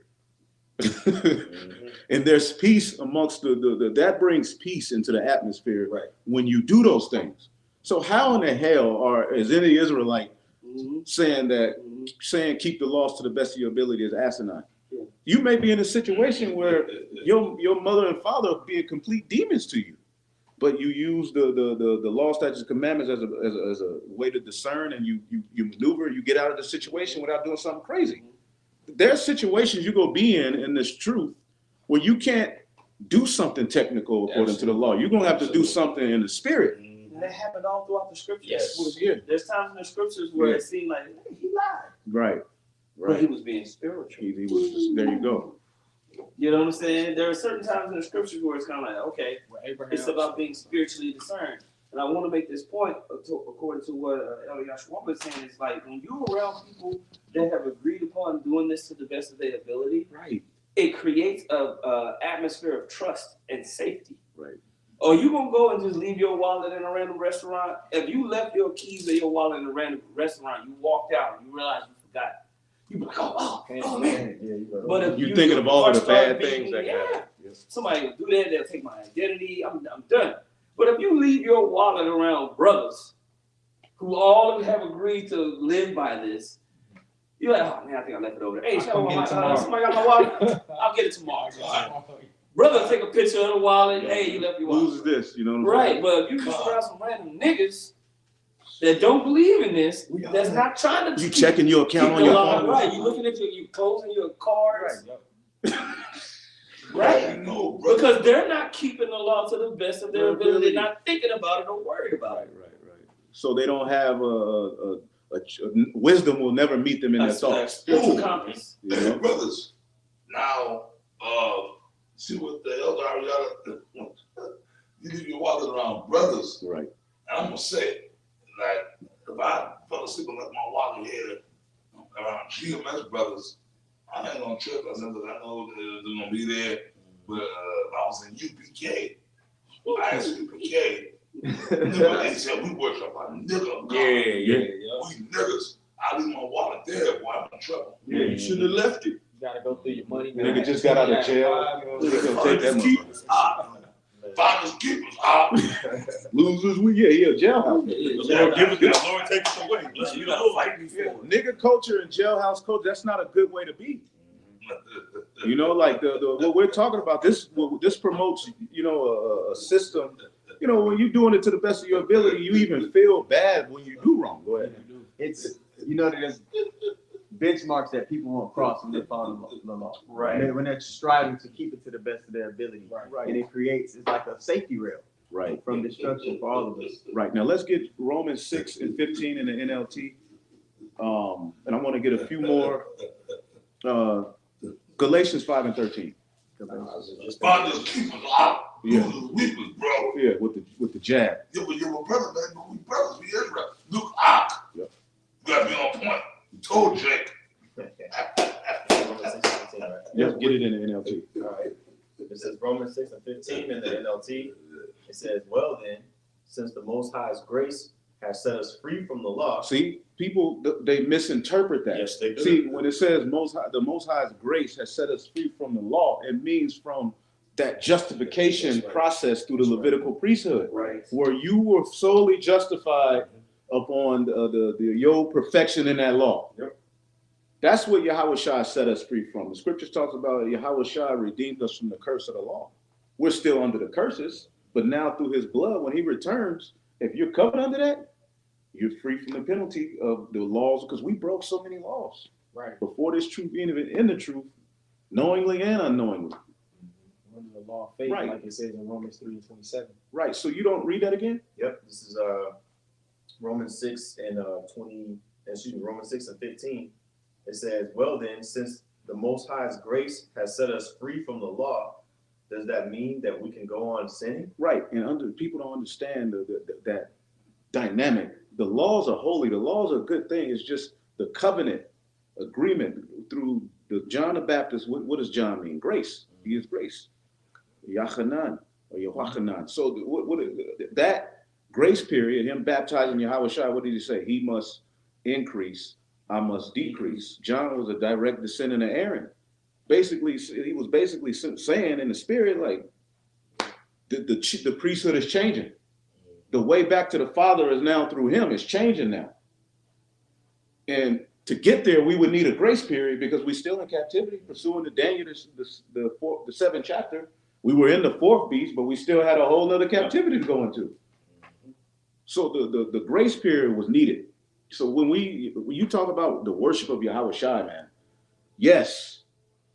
S2: And there's peace amongst that brings peace into the atmosphere when you do those things. So how in the hell is any Israelite saying keep the laws to the best of your ability is asinine? Yeah. You may be in a situation where your mother and father are being complete demons to you, but you use the law, statutes, and commandments as a way to discern, and you maneuver, you get out of the situation without doing something crazy. There's situations you go be in this truth where you can't do something technical according to the law. You're gonna have to do something in the spirit.
S3: And that happened all throughout the scriptures.
S2: Yes. Yeah.
S3: There's times in the scriptures where it seemed like he lied.
S2: Right.
S3: But he was being spiritual.
S2: He was. There you go.
S3: You know what I'm saying? There are certain times in the scriptures where it's kind of like, okay, it's about being spiritually discerned. And I want to make this point according to what Yahshua was saying. It's like when you're around people that have agreed upon doing this to the best of their ability, it creates a atmosphere of trust and safety.
S2: Right.
S3: Or you gonna go and just leave your wallet in a random restaurant? If you left your keys or your wallet in a random restaurant, you walked out and you realized you forgot. You be like, oh man.
S7: Yeah,
S3: But if
S2: you're thinking of all of the bad
S3: beating,
S2: things that happen.
S3: Somebody will do that, they'll take my identity, I'm done. But if you leave your wallet around brothers who all have agreed to live by this, you're like, oh man, I think I left it over there. Hey, somebody got my wallet? I'll get it tomorrow. Brother, take a picture of the wallet. Hey, you left your wallet.
S2: Who's this? You know what I'm saying?
S3: Right, but if you just around some random niggas that don't believe in this, that's not trying to.
S2: You checking your account on your phone?
S3: Right, you looking at you closing your cards. Right.
S6: No,
S3: Because they're not keeping the law to the best of their ability. They're not thinking about it or worried about it.
S2: Right. So they don't have wisdom will never meet them in their thoughts.
S3: Spiritual compass.
S2: You
S6: Hey,
S2: know?
S6: brothers, now, see what the elder Ariana, you leave your wallet around brothers.
S2: Right.
S6: And I'm gonna say, like, if I fell asleep and left my wallet here around GMS brothers, I ain't gonna trip. I know they're gonna be there. But if I was in UPK, I asked UPK, they said we worship a nigga. We niggas. I leave my wallet there, boy, I'm in trouble.
S2: Yeah, you shouldn't have left it.
S4: You gotta go through your money.
S2: Nigga just got out of jail. Take that
S6: Keepers out. Finders keepers out.
S2: Losers, jailhouse.
S6: Lord give it, Lord take it away. You gotta fight me for it.
S2: Nigga culture and jailhouse culture, that's not a good way to be. You know, like the what we're talking about, this promotes, a system. You know, when you're doing it to the best of your ability, you even feel bad when you do wrong. Go ahead.
S8: It's, there's benchmarks that people won't cross when they follow the law.
S3: Right.
S8: When they're striving to keep it to the best of their ability.
S2: Right.
S8: And it creates, it's like a safety rail.
S2: Right.
S8: from destruction for all of us.
S2: Right. Now let's get Romans 6 and 15 in the NLT. And I want to get a few more. Galatians 5 and 13.
S6: Fathers, keep us out.
S2: Yeah.
S6: Weakness, bro.
S2: Yeah, with the jab.
S6: Yeah, but you're a brother, man. But we brothers, we Israel. Look out.
S2: Yep.
S6: You gotta be on point. You told Jake.
S7: Romans 6 and 15, right?
S2: Yes, get it in the NLT.
S7: All right. It says Romans 6 and 15 in the NLT. It says, well then, since the Most High's grace has set us free from the law.
S2: See, people, they misinterpret that.
S7: Yes, they do.
S2: See, when it says the Most High's grace has set us free from the law, it means from that justification process through the Levitical priesthood,
S7: Right.
S2: where you were solely justified upon your perfection in that law.
S7: Yep.
S2: That's what Yahweh Shai set us free from. The scriptures talks about Yahweh Shai redeemed us from the curse of the law. We're still under the curses, but now through his blood, when he returns, if you're covered under that, you're free from the penalty of the laws, because we broke so many laws.
S7: Right.
S2: Before this truth being even in the truth, knowingly and unknowingly.
S4: Under the law of faith,
S2: Right.
S4: like it says in Romans 3:27.
S2: Right. So you don't read that again?
S7: Yep. This is Romans 6 and Romans 6 and 15. It says, well then, since the Most High's grace has set us free from the law, does that mean that we can go on sinning?
S2: Right. And people don't understand that dynamic. The laws are holy. The laws are a good thing. It's just the covenant agreement through the John the Baptist. What does John mean? Grace. He is grace. Yachanan or Yehochanan. So that grace period, him baptizing Yahweh Shai, what did he say? He must increase, I must decrease. John was a direct descendant of Aaron. Basically, he was basically saying in the spirit, like, the priesthood is changing. The way back to the Father is now through him. It's changing now. And to get there, we would need a grace period because we're still in captivity, pursuing the Daniel, the 7th chapter. We were in the 4th beast, but we still had a whole other captivity to go into. So the grace period was needed. So when you talk about the worship of Yahweh Shai, man, yes,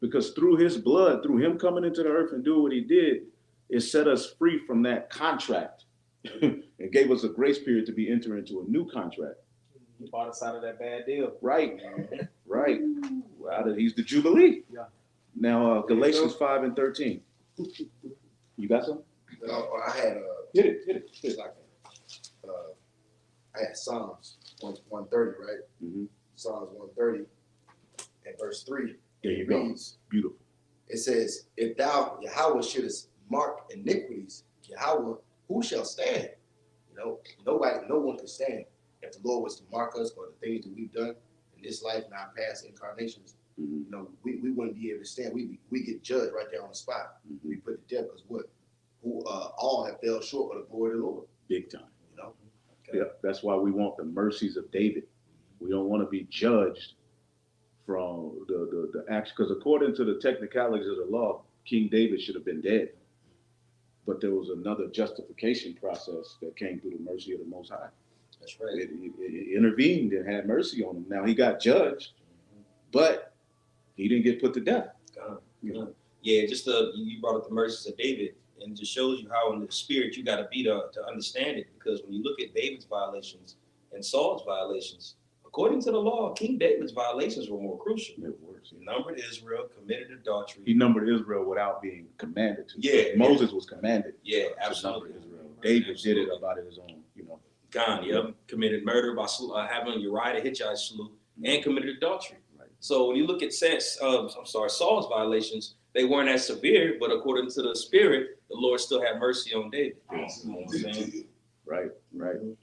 S2: because through his blood, through him coming into the earth and doing what he did, it set us free from that contract. It gave us a grace period to be entering into a new contract.
S4: He bought us out of that bad deal.
S2: Right, right. He's the Jubilee.
S4: Yeah.
S2: Now, Galatians 5 and 13. You got something?
S9: I had
S2: Hit it.
S9: like I had Psalms 130, right?
S2: Mm-hmm.
S9: Psalms 130 and verse 3.
S2: There you
S9: It
S2: go.
S9: reads,
S2: Beautiful.
S9: it says, if thou, Yahweh, shouldest mark iniquities, Yahweh, who shall stand? You know, no one can stand. If the Lord was to mark us for the things that we've done in this life and our past incarnations,
S2: Mm-hmm.
S9: we wouldn't be able to stand. We get judged right there on the spot.
S2: Mm-hmm.
S9: We put to death because who all have fell short of the glory of the Lord.
S2: Big time.
S9: Okay.
S2: Yeah, that's why we want the mercies of David. We don't want to be judged from the action, because according to the technicalities of the law, King David should have been dead. But there was another justification process that came through the mercy of the Most High.
S9: That's right.
S2: It intervened and had mercy on him. Now he got judged, but he didn't get put to death.
S3: Yeah, just you brought up the mercies of David, and it just shows you how in the spirit you got to be to understand it. Because when you look at David's violations and Saul's violations, according to the law, King David's violations were more crucial. He numbered Israel, committed adultery.
S2: He numbered Israel without being commanded to.
S3: Yeah,
S2: Moses was commanded.
S3: Yeah,
S2: to
S3: absolutely.
S2: number Israel. David did it about his own,
S3: Gone, yep. Committed murder by having Uriah the Hittite slew, and committed adultery.
S2: Right.
S3: So when you look at Saul's violations, they weren't as severe, but according to the spirit, the Lord still had mercy on David. You know what I'm saying?
S2: Right.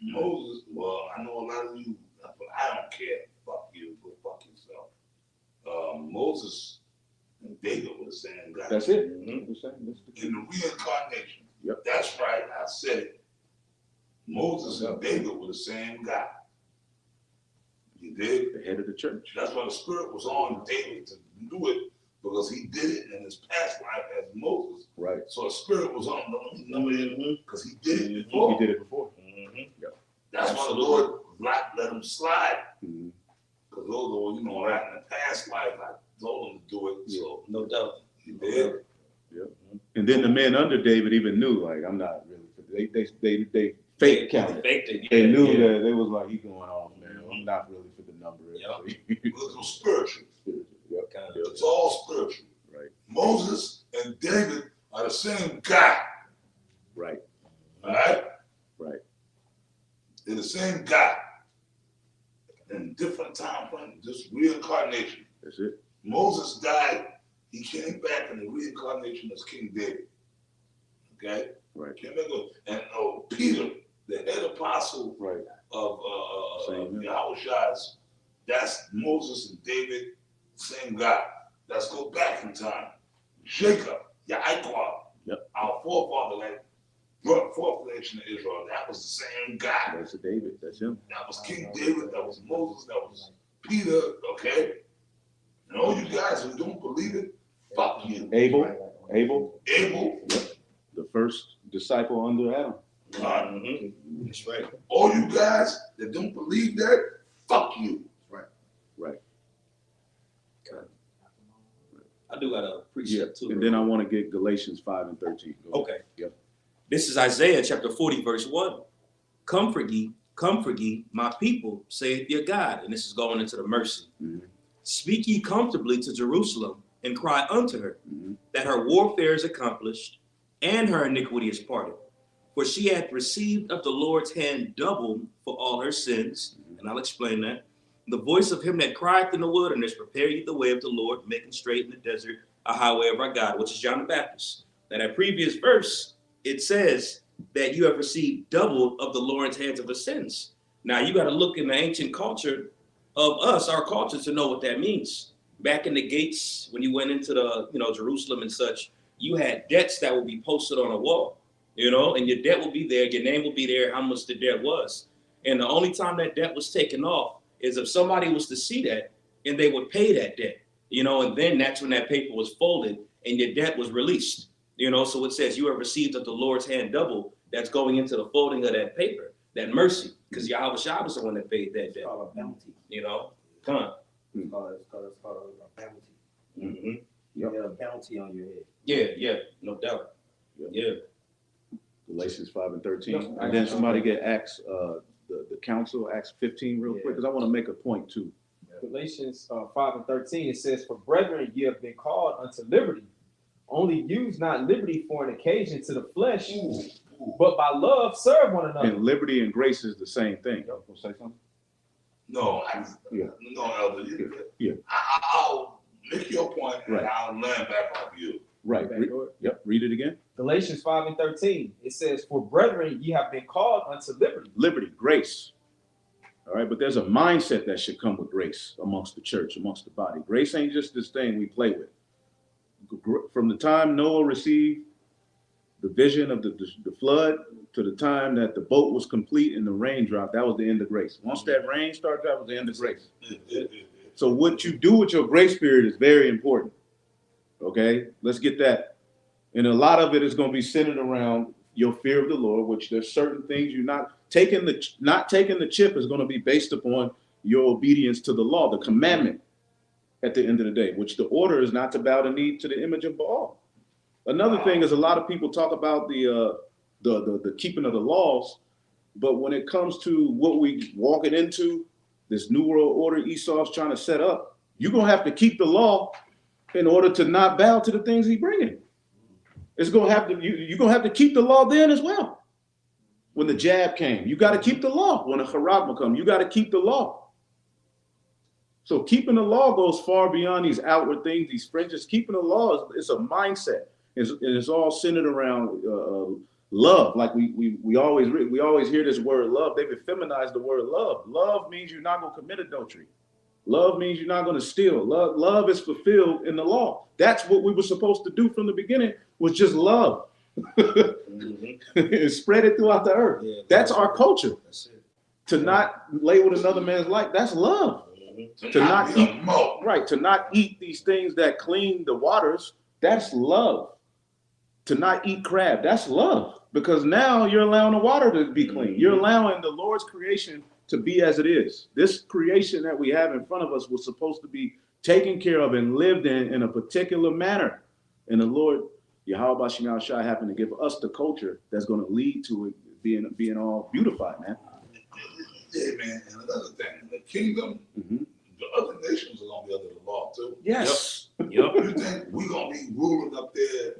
S6: Moses, well, I know a lot of you, but I don't care. Fuck you, go fuck yourself. Moses and David were the same guy.
S2: That's it.
S3: Mm-hmm.
S6: In the reincarnation.
S2: Yep.
S6: That's right, I said it. Moses and David were the same guy. You did?
S2: The head of the church.
S6: That's why the spirit was on David to do it, because he did it in his past life as Moses.
S2: Right.
S6: So the spirit was on him because he did it
S2: He
S6: before.
S2: did it before.
S6: That's why the Lord let him slide.
S2: Mm-hmm.
S6: Because those are, right in the past life, I told him to do it. So
S3: No doubt.
S6: he did.
S2: Yep. And then the men under David even knew, like, I'm not really for They fake counted.
S3: Faked it.
S2: They
S3: Yeah,
S2: knew
S3: yeah.
S2: that they was like, he going off, man. I'm not really for the number.
S3: Yep.
S6: It's spiritual.
S2: Yep.
S3: Kind of.
S6: It's all spiritual.
S2: Right.
S6: Moses and David are the same guy.
S2: Right.
S6: All right?
S2: Right.
S6: They're the same guy. In different time frames, just reincarnation.
S2: That's it.
S6: Moses died. He came back in the reincarnation as King David. Okay?
S2: Right.
S6: And Peter, the head apostle
S2: Right.
S6: of
S2: Same.
S6: Yahushua's, that's Moses and David, same guy. Let's go back in time. Jacob, Yaakov,
S2: Yep.
S6: our forefather that brought forth the nation of Israel, that was the same guy.
S2: That's David. That's him.
S6: That was King David, that was Moses, that was Peter, okay? And all you guys who don't believe it, fuck you.
S2: Abel,
S6: Abel,
S2: the first disciple under Adam.
S9: That's right.
S6: all you guys that don't believe that, fuck you.
S2: Right.
S3: I do gotta appreciate too.
S2: And then I want to get Galatians 5 and 13. Go ahead.
S3: Okay.
S2: Yep.
S3: This is Isaiah chapter 40, verse 1. Comfort ye, my people, saith your God. And this is going into the mercy.
S2: Mhm.
S3: Speak ye comfortably to Jerusalem, and cry unto her,
S2: Mhm.
S3: that her warfare is accomplished, and her iniquity is parted. For she hath received of the Lord's hand double for all her sins. And I'll explain that. The voice of him that crieth in the wilderness, prepare ye the way of the Lord, making straight in the desert a highway of our God, which is John the Baptist. Now that previous verse, it says that you have received double of the Lord's hands of the sins. Now you got to look in the ancient culture of us, our culture, to know what that means. Back in the gates, when you went into the, Jerusalem and such, you had debts that would be posted on a wall, and your debt will be there, your name will be there, how much the debt was. And the only time that debt was taken off is if somebody was to see that and they would pay that debt, and then that's when that paper was folded and your debt was released. So it says you have received of the Lord's hand double. That's going into the folding of that paper, that mercy, because Yahweh was the one that paid that debt.
S5: It's called a bounty.
S3: Come on.
S5: It's called a bounty.
S3: Mm-hmm.
S2: Yep.
S5: You got a bounty on your head.
S3: Yeah, no doubt.
S2: Yep.
S3: Yeah.
S2: Galatians 5 and 13.
S3: Yep.
S2: And then somebody get Acts, the council, Acts 15 real quick, because I want to make a point too.
S4: Galatians 5 and 13, it says, for brethren, ye have been called unto liberty. Only use not liberty for an occasion to the flesh, but by love serve one another.
S2: And liberty and grace is the same thing. You want to say something?
S6: No, Elder.
S2: Yeah.
S6: I'll make your point and
S2: Right.
S6: I'll land back on you.
S2: Right. Yep. Read it again.
S4: Galatians 5 and 13, it says, for brethren, ye have been called unto liberty.
S2: Liberty, grace. All right, but there's a mindset that should come with grace amongst the church, amongst the body. Grace ain't just this thing we play with. From the time Noah received the vision of the flood to the time that the boat was complete and the rain dropped, that was the end of grace. Once that rain started, that was the end of grace. So what you do with your grace period is very important. Okay, let's get that. And a lot of it is going to be centered around your fear of the Lord, which there's certain things you're not taking the chip is going to be based upon your obedience to the law, the commandment at the end of the day, which the order is not to bow the knee to the image of Baal. Another thing is a lot of people talk about the keeping of the laws, but when it comes to what we walking into, this new world order Esau's trying to set up, you're going to have to keep the law in order to not bow to the things he's bringing. It's going to have to, you're going to have to keep the law then as well. When the jab came, you got to keep the law. When the charagma come, you got to keep the law. So keeping the law goes far beyond these outward things, these fringes. Keeping the law is a mindset. It's all centered around love. Like we always hear this word love. They've effeminized the word love. Love means you're not going to commit adultery. Love means you're not going to steal. Love is fulfilled in the law. That's what we were supposed to do from the beginning, was just love. And spread it throughout the earth.
S9: Yeah,
S2: that's our culture.
S9: That's it.
S2: To not lay with another man's life, that's love. To not eat, right, to not eat these things that clean the waters, that's love. To not eat crab, that's love. Because now you're allowing the water to be clean. You're allowing the Lord's creation to be as it is. This creation that we have in front of us was supposed to be taken care of and lived in a particular manner. And the Lord Yahweh Shem Shai having to give us the culture that's going to lead to it being all beautified, man.
S6: Yeah, man. And another thing, the kingdom, the other nations are gonna be under the law too.
S2: Yes.
S3: Yep.
S6: You think we're gonna be ruling up there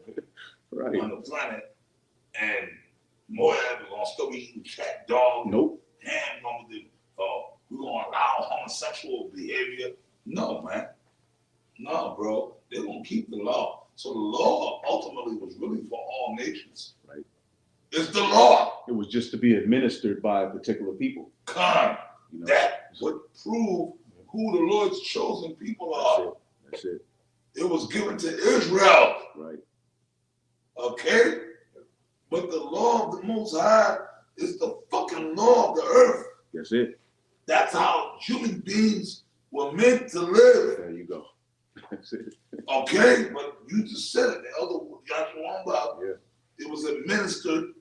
S2: Right.
S6: on the planet, and Moab is gonna still be eating cat, dog,
S2: Nope.
S6: ham, we're gonna allow homosexual behavior? No, man. No, bro. They're gonna keep the law. So the law ultimately was really for all nations.
S2: Right.
S6: It's the law.
S2: It was just to be administered by particular people.
S6: Come.
S2: You know?
S6: That would prove who the Lord's chosen people are.
S2: That's it.
S6: It was given to Israel.
S2: Right.
S6: Okay? But the law of the Most High is the fucking law of the earth.
S2: That's it.
S6: That's how human beings were meant to live.
S2: There you go. That's it.
S6: Okay? But you just said it. The elder Joshua Wambach,
S2: Yeah.
S6: it was administered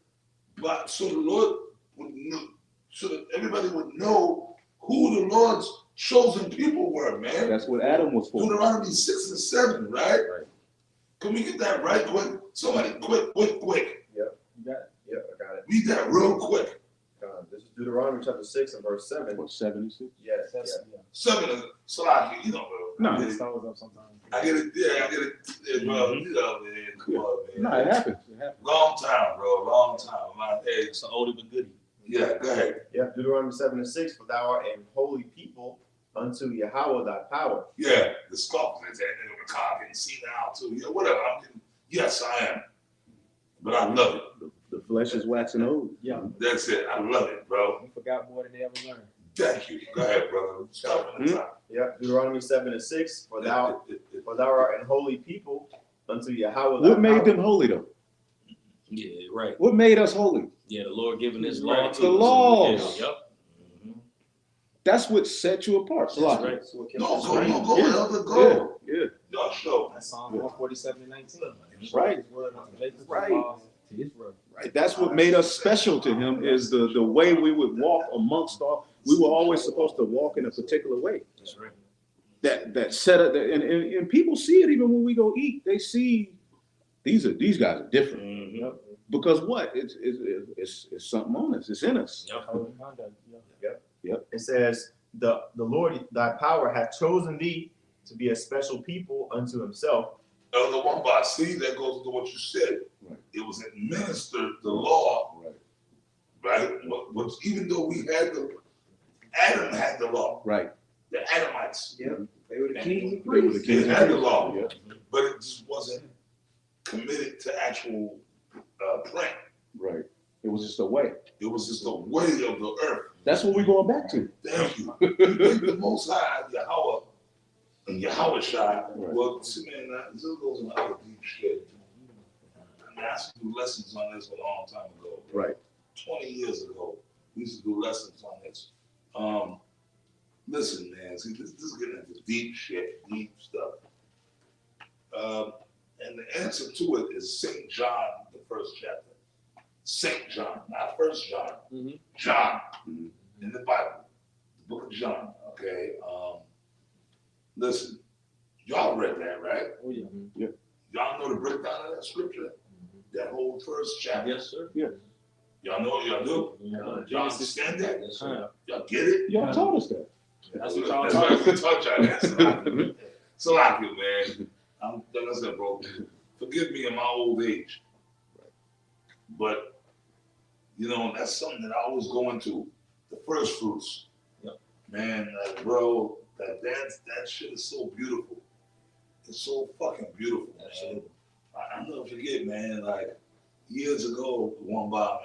S6: by, so the Lord would know, so that everybody would know who the Lord's chosen people were, man.
S2: That's what Adam was for.
S6: Deuteronomy 6 and 7, right?
S2: Right.
S6: Can we get that right quick? Somebody quick.
S7: Yep.
S8: You got it.
S7: Yep, I got it.
S6: Read that real quick.
S7: This is Deuteronomy chapter 6 and verse 7.
S2: What, 76?
S7: Yeah,
S8: Yeah.
S6: 7 is Salaki, you know, bro.
S2: No.
S6: I get it.
S8: Stones up sometimes.
S6: I get it. Yeah, I get it. Yeah, bro, you know, man. Come on, man.
S2: No, it happens. It happens.
S6: Long time, bro. Long time. My age.
S3: It's an older but goodie.
S6: Yeah, go ahead.
S7: Yep, Deuteronomy 7 and 6. For thou art a holy people unto Yahweh thy power.
S6: Yeah, the scoffers that nigga McCall can see now too. Yeah, whatever. I'm getting, yes, I am. But I love it.
S2: The flesh is waxing old.
S8: Yeah.
S6: That's it. I love it, bro.
S8: We forgot more than they ever learned.
S6: Thank you. Go ahead, brother. Stop in the top.
S7: Yep, Deuteronomy 7 and 6. For thou art a holy people unto Yahweh thy
S2: What made
S7: power.
S2: them holy though?
S3: Yeah, right.
S2: What made us holy?
S3: Yeah, the Lord giving His law to
S2: The
S3: us.
S2: laws.
S3: Yep.
S2: That's what set you apart.
S3: That's
S2: Salaki.
S3: right.
S8: So what kept
S6: No,
S8: us
S6: go,
S8: right.
S6: no, go,
S2: Yeah.
S6: elder, go.
S2: Yeah.
S6: Y'all show.
S8: That's Psalm 147 and 19.
S2: Right.
S8: His word unto Jacob,
S2: Right.
S8: his laws to Israel.
S2: Right. That's what made us special to him is the way we would walk amongst all. We were always supposed to walk in a particular way.
S3: That's right.
S2: That set up, and people see it even when we go eat. They see these guys are different
S3: Mm-hmm.
S2: because what? It's something on us. It's in us.
S3: Yep.
S8: Holy conduct. Yeah.
S7: It says, the Lord thy power hath chosen thee to be a special people unto himself.
S6: Elder Wambach, see, that goes to what you said.
S2: Right.
S6: It was administered, the law, right? But even though we had Adam had the law,
S2: Right.
S6: the Adamites.
S7: Yep. They were the kings and
S2: They were the
S7: priests.
S6: They
S2: kings and
S6: had the
S2: priests.
S6: law,
S2: Yeah.
S6: but it just wasn't committed to actual plant.
S2: Right. It was just a way.
S6: It was just the way of the earth.
S2: That's what we're going back to.
S6: Thank you. You think the Most High, Yahweh, and Yahweh Shai, well, see, man, this goes in other deep shit. I mean, I used to do lessons on this a long time ago.
S2: Right.
S6: 20 years ago, we used to do lessons on this. Listen, man, see, this is getting into deep shit, deep stuff. And the answer to it is St. John, the first chapter. St. John, not First John.
S3: Mhm.
S6: John,
S2: Mhm.
S6: in the Bible, the book of John, okay? Listen, y'all read that, right?
S8: Oh, yeah.
S6: Y'all know the breakdown of that scripture? That whole first chapter?
S3: Yes, sir.
S6: Y'all know what y'all do?
S8: Yeah.
S6: Y'all understand that?
S3: Yes, sir.
S6: Y'all get it?
S2: Y'all taught us that.
S3: That's what y'all
S6: That's
S3: taught
S6: why
S3: us.
S6: we taught y'all that. So like you, man. Like I said, bro, forgive me in my old age. But, you know, that's something that I always go into. The first fruits.
S3: Yep.
S6: Man, like, bro, that shit is so beautiful. It's so fucking beautiful, man.
S3: Absolutely.
S6: I'll never forget, man, like, years ago, one by,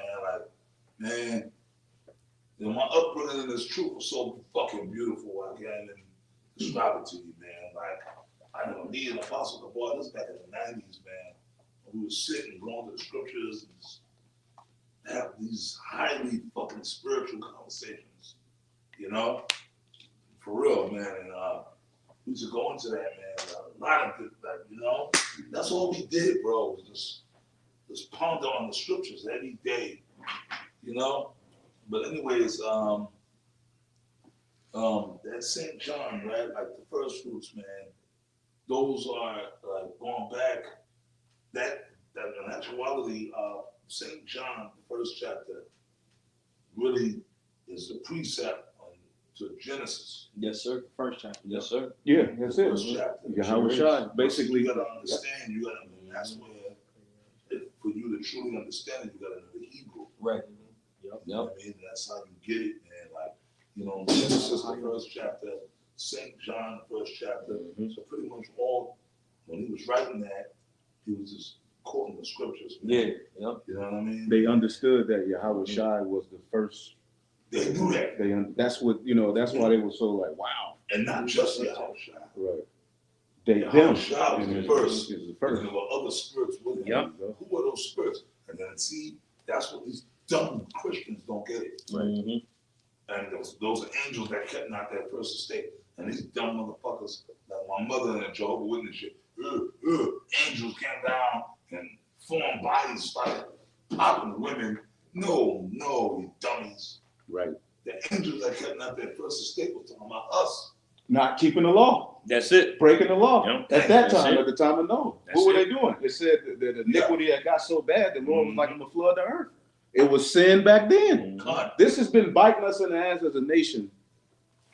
S6: man, you know, my upbringing in this truth was so fucking beautiful. I can't even describe it to you, man. Like, I know me and Apostle Kabbalah, this back in the 90s, man. We would sit and go into the scriptures and just have these highly fucking spiritual conversations, you know? For real, man. And we used to go into that, man. A lot of it, like, you know, that's all we did, bro, was just ponder on the scriptures every day, you know? But anyways, that St. John, right? Like the first fruits, man. Those are like going back. that in actuality, St. John, the first chapter, really is the precept to Genesis.
S3: Yes, sir. First chapter. Yes, sir.
S2: Yeah, that's
S6: The
S2: it.
S6: first chapter.
S2: Yahweh Shai, basically.
S6: You gotta understand, that's where, for you to truly understand it, you gotta know the Hebrew.
S3: Right.
S6: You know what I mean? That's how you get it, man. Like, Genesis, the first chapter, St. John, the first chapter. So pretty much when he was writing that, he was just quoting the scriptures. Man.
S3: Yeah.
S6: You know what I mean?
S2: They understood that Yahweh Shai was the first.
S6: They knew that.
S2: That's what, that's why they were so like, wow.
S6: And not just Yahweh Shai.
S2: Right.
S6: Yahweh Shai was the first.
S2: Is the first.
S6: And there were other spirits with him. Who were those spirits? And then see, that's what these dumb Christians don't get it.
S3: Right.
S6: And those angels that kept not that first estate. And these dumb motherfuckers, like my mother and the Jehovah's Witness, angels came down and formed bodies, started popping women. No, you dummies.
S2: Right.
S6: The angels that kept not that first estate was talking about us.
S2: Not keeping the law.
S3: That's it.
S2: Breaking the law.
S3: Yep.
S2: At that
S3: That's
S2: time,
S3: it.
S2: at the time of Noah. What were they doing? It said that the iniquity had got so bad, the Lord was like, I'm going to flood the earth. It was sin back then.
S6: God.
S2: This has been biting us in the ass as a nation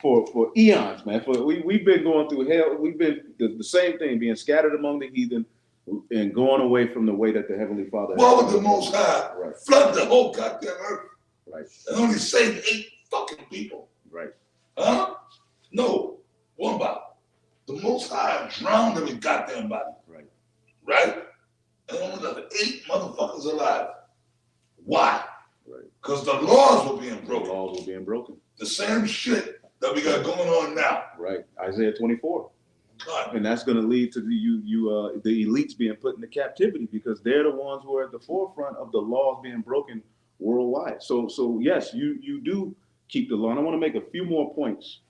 S2: for eons, man. We've been going through hell. We've been the same thing, being scattered among the heathen and going away from the way that the Heavenly Father has.
S6: Why would the Most High flood the whole goddamn earth?
S2: Right.
S6: And only save 8 fucking people?
S2: Right.
S6: Huh? No. What about? The Most High drowned every goddamn body.
S2: Right.
S6: Right? And only left 8 motherfuckers alive. Why?
S2: Right.
S6: Because the laws were being
S2: The
S6: broken.
S2: laws were being broken.
S6: The same shit that we got going on now.
S2: Right. Isaiah 24.
S6: God.
S2: And that's going to lead to the elites being put into captivity because they're the ones who are at the forefront of the laws being broken worldwide. So yes, you do keep the law. And I want to make a few more points.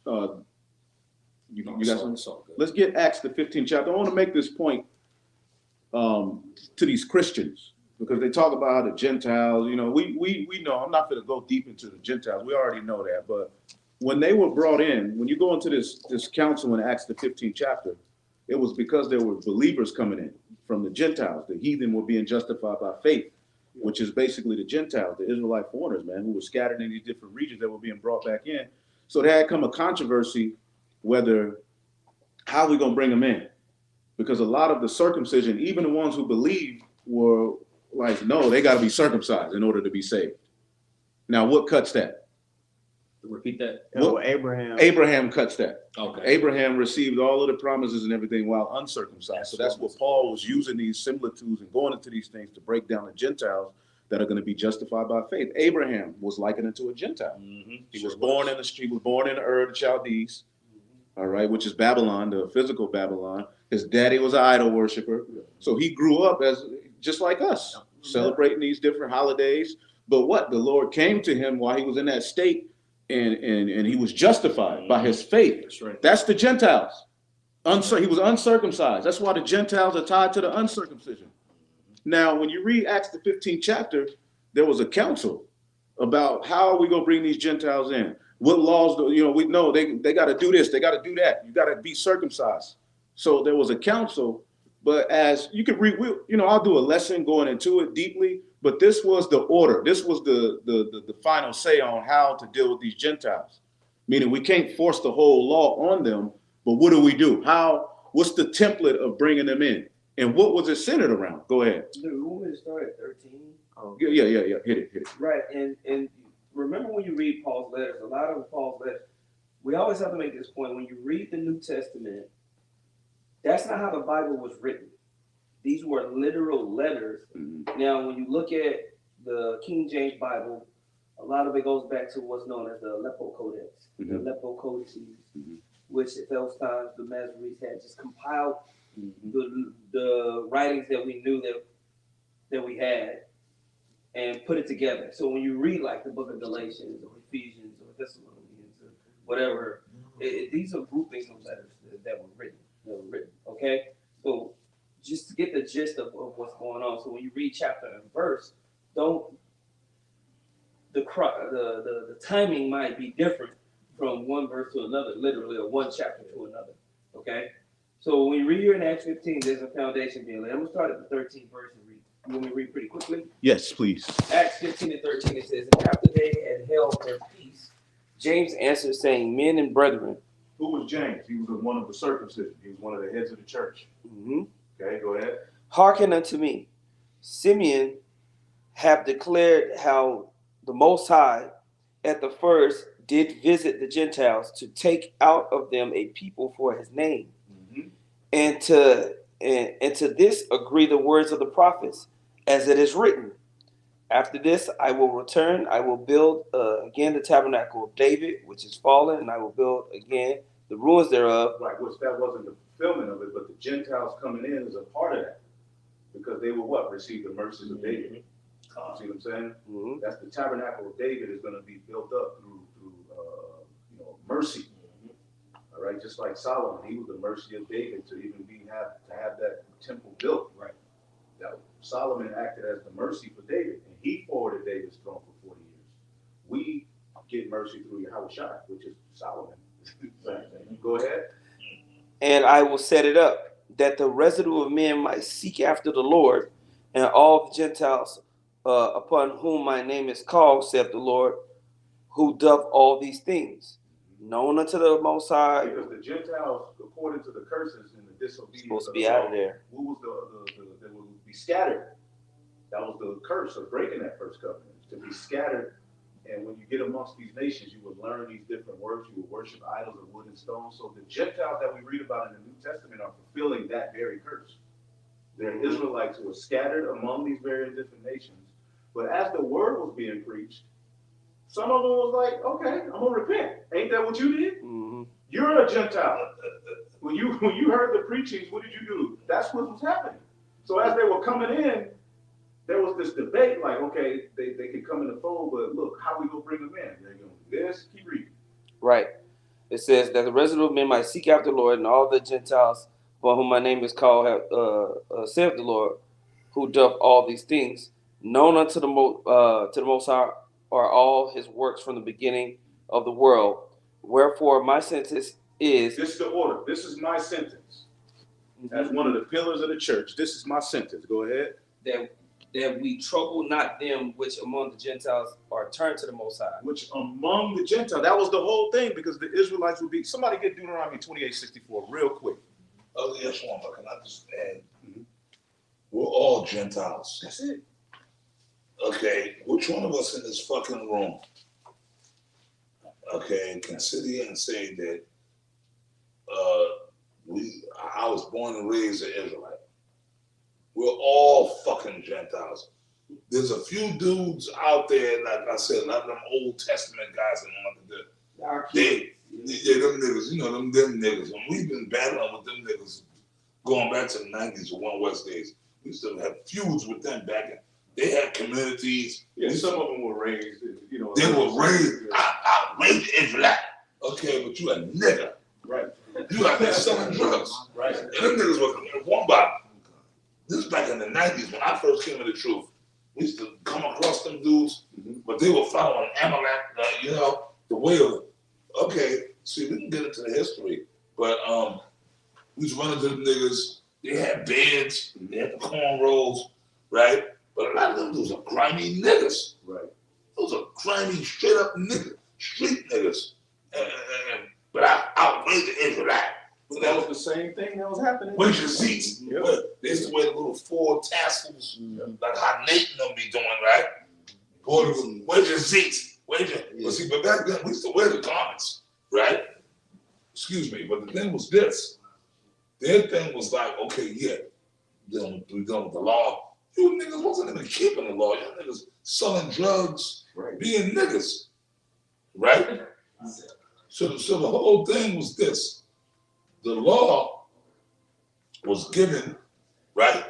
S2: You guys, let's get Acts the 15th chapter. I want to make this point to these Christians because they talk about the Gentiles. We know. I'm not going to go deep into the Gentiles. We already know that. But when they were brought in, when you go into this council in Acts the 15th chapter, it was because there were believers coming in from the Gentiles. The heathen were being justified by faith, which is basically the Gentiles, the Israelite foreigners, man, who were scattered in these different regions that were being brought back in. So there had come a controversy how we going to bring them in? Because a lot of the circumcision, even the ones who believed were like, no, they got to be circumcised in order to be saved. Now, what cuts that?
S3: Repeat that.
S2: Abraham cuts that.
S3: Okay.
S2: Abraham received all of the promises and everything while uncircumcised. So that's what Paul was using these similitudes and going into these things to break down the Gentiles that are going to be justified by faith. Abraham was likened unto a Gentile. He was born in the Ur of the Chaldees, all right, which is Babylon, the physical Babylon. His daddy was an idol worshiper. So he grew up as just like us, celebrating these different holidays. But what? The Lord came to him while he was in that state and he was justified by his faith.
S3: That's right.
S2: That's the Gentiles. He was uncircumcised. That's why the Gentiles are tied to the uncircumcision. Now, when you read Acts the 15th chapter, there was a council about how are we going to bring these Gentiles in? What laws we know they got to do this, they got to do that. You got to be circumcised. So there was a council, but as you could read, I'll do a lesson going into it deeply, but this was the order. This was the final say on how to deal with these Gentiles. Meaning we can't force the whole law on them, but what do we do? What's the template of bringing them in? And what was it centered around? Go ahead.
S5: We want me to start at 13?
S2: Yeah. Hit it.
S5: Right, and remember when you read Paul's letters, a lot of Paul's letters, we always have to make this point. When you read the New Testament, that's not how the Bible was written. These were literal letters. Mm-hmm. Now, when you look at the King James Bible, a lot of it goes back to what's known as the Aleppo Codex, the Aleppo Codices, which at those times the Masoretes had just compiled the writings that we knew that we had and put it together. So when you read like the book of Galatians or Ephesians or Thessalonians or whatever, these are groupings of letters that were written. Okay? So just to get the gist of what's going on. So when you read chapter and verse, the timing might be different from one verse to another, literally, or one chapter to another. Okay? So when you read here in Acts 15, there's a foundation being laid. I'm going to start at the 13th verse and read
S3: You want me to read pretty quickly?
S2: Yes, please.
S3: Acts 15 and 13, it says, and after they had held their peace, James answered, saying, men and brethren.
S2: Who was James? He was one of the circumcision. He was one of the heads of the church. Okay, go ahead.
S3: Hearken unto me. Simeon have declared how the Most High at the first did visit the Gentiles to take out of them a people for his name. And to this agree the words of the prophets, as it is written. After this, I will return. I will build again the tabernacle of David, which is fallen, and I will build again the ruins thereof.
S2: Right, which that wasn't the fulfillment of it, but the Gentiles coming in is a part of that. Because they will what? Receive the mercies of David. See what I'm saying? That's the tabernacle of David is going to be built up through mercy. All right, just like Solomon, he was the mercy of David to even have that temple built. Right. That Solomon acted as the mercy for David, and he forwarded David's throne for 40 years. We get mercy through Yahushua, which is Solomon. Go ahead.
S3: And I will set it up, that the residue of men might seek after the Lord, and all the Gentiles upon whom my name is called, saith the Lord, who doth all these things, known unto the Most High.
S2: Because the Gentiles, according to the curses and the disobedience,
S3: supposed to be out of there.
S2: Who was they would be scattered? That was the curse of breaking that first covenant, to be scattered. And when you get amongst these nations, you will learn these different words. You will worship idols of wood and stone. So the Gentiles that we read about in the New Testament are fulfilling that very curse. They're Israelites who are scattered among these various different nations. But as the word was being preached, some of them was like, okay, I'm gonna repent. Ain't that what you did? You're a Gentile. When you heard the preachings, what did you do? That's what was happening. So as they were coming in, there was this debate, like, okay, they could come in the fold, but look, how we gonna bring them in? They're gonna do this. Keep reading.
S3: Right. It says that the residue of men might seek after the Lord, and all the Gentiles for whom my name is called have saith the Lord, who doth all these things, known unto the Most High are all his works from the beginning of the world. Wherefore my sentence is.
S2: This is the order. This is my sentence. As one of the pillars of the church, this is my sentence. Go ahead.
S3: That we trouble not them which among the Gentiles are turned to the Most High.
S2: Which among the Gentiles, that was the whole thing, because the Israelites would be. Somebody get Deuteronomy 28:64 real quick.
S6: Oh, yes, one, but can I just add? We're all Gentiles.
S2: That's it.
S6: Okay, which one of us in this fucking room, okay, can sit here and say that I was born and raised an Israelite? We're all fucking Gentiles. There's a few dudes out there, like I said, like them Old Testament guys them niggas, you know, them niggas. When we've been battling with them niggas going back to the 90s or One West days, we still have feuds with them back in. They had communities.
S2: Yeah, some of them were raised, you know.
S6: They were raised. I raised Israelite. Okay, but you a nigga.
S2: Right.
S6: You out there selling drugs.
S2: Right.
S6: And them niggas was one bottle. This is back in the 90s when I first came to the truth. We used to come across them dudes, but they were following Amalek, you know, the way of, okay, see, we can get into the history, but we was running to them niggas. They had beards, they had the cornrows, right? But a lot of them dudes are grimy niggas.
S2: Right.
S6: Those are grimy, straight up niggas, street niggas. But I outraised the Israelite.
S2: But that was the same thing that was happening.
S6: Where's your seats? Yep. They used to wear the little 4 tassels, like how Nathan them be doing, right? Where's your seats? Where's your? Well, see, but back then we used to wear the garments, right? Excuse me, but the thing was this. Their thing was like, okay, yeah, we done with the law. You niggas wasn't even keeping the law. You niggas selling drugs, right, being niggas, right? So the whole thing was this. The law was given, right,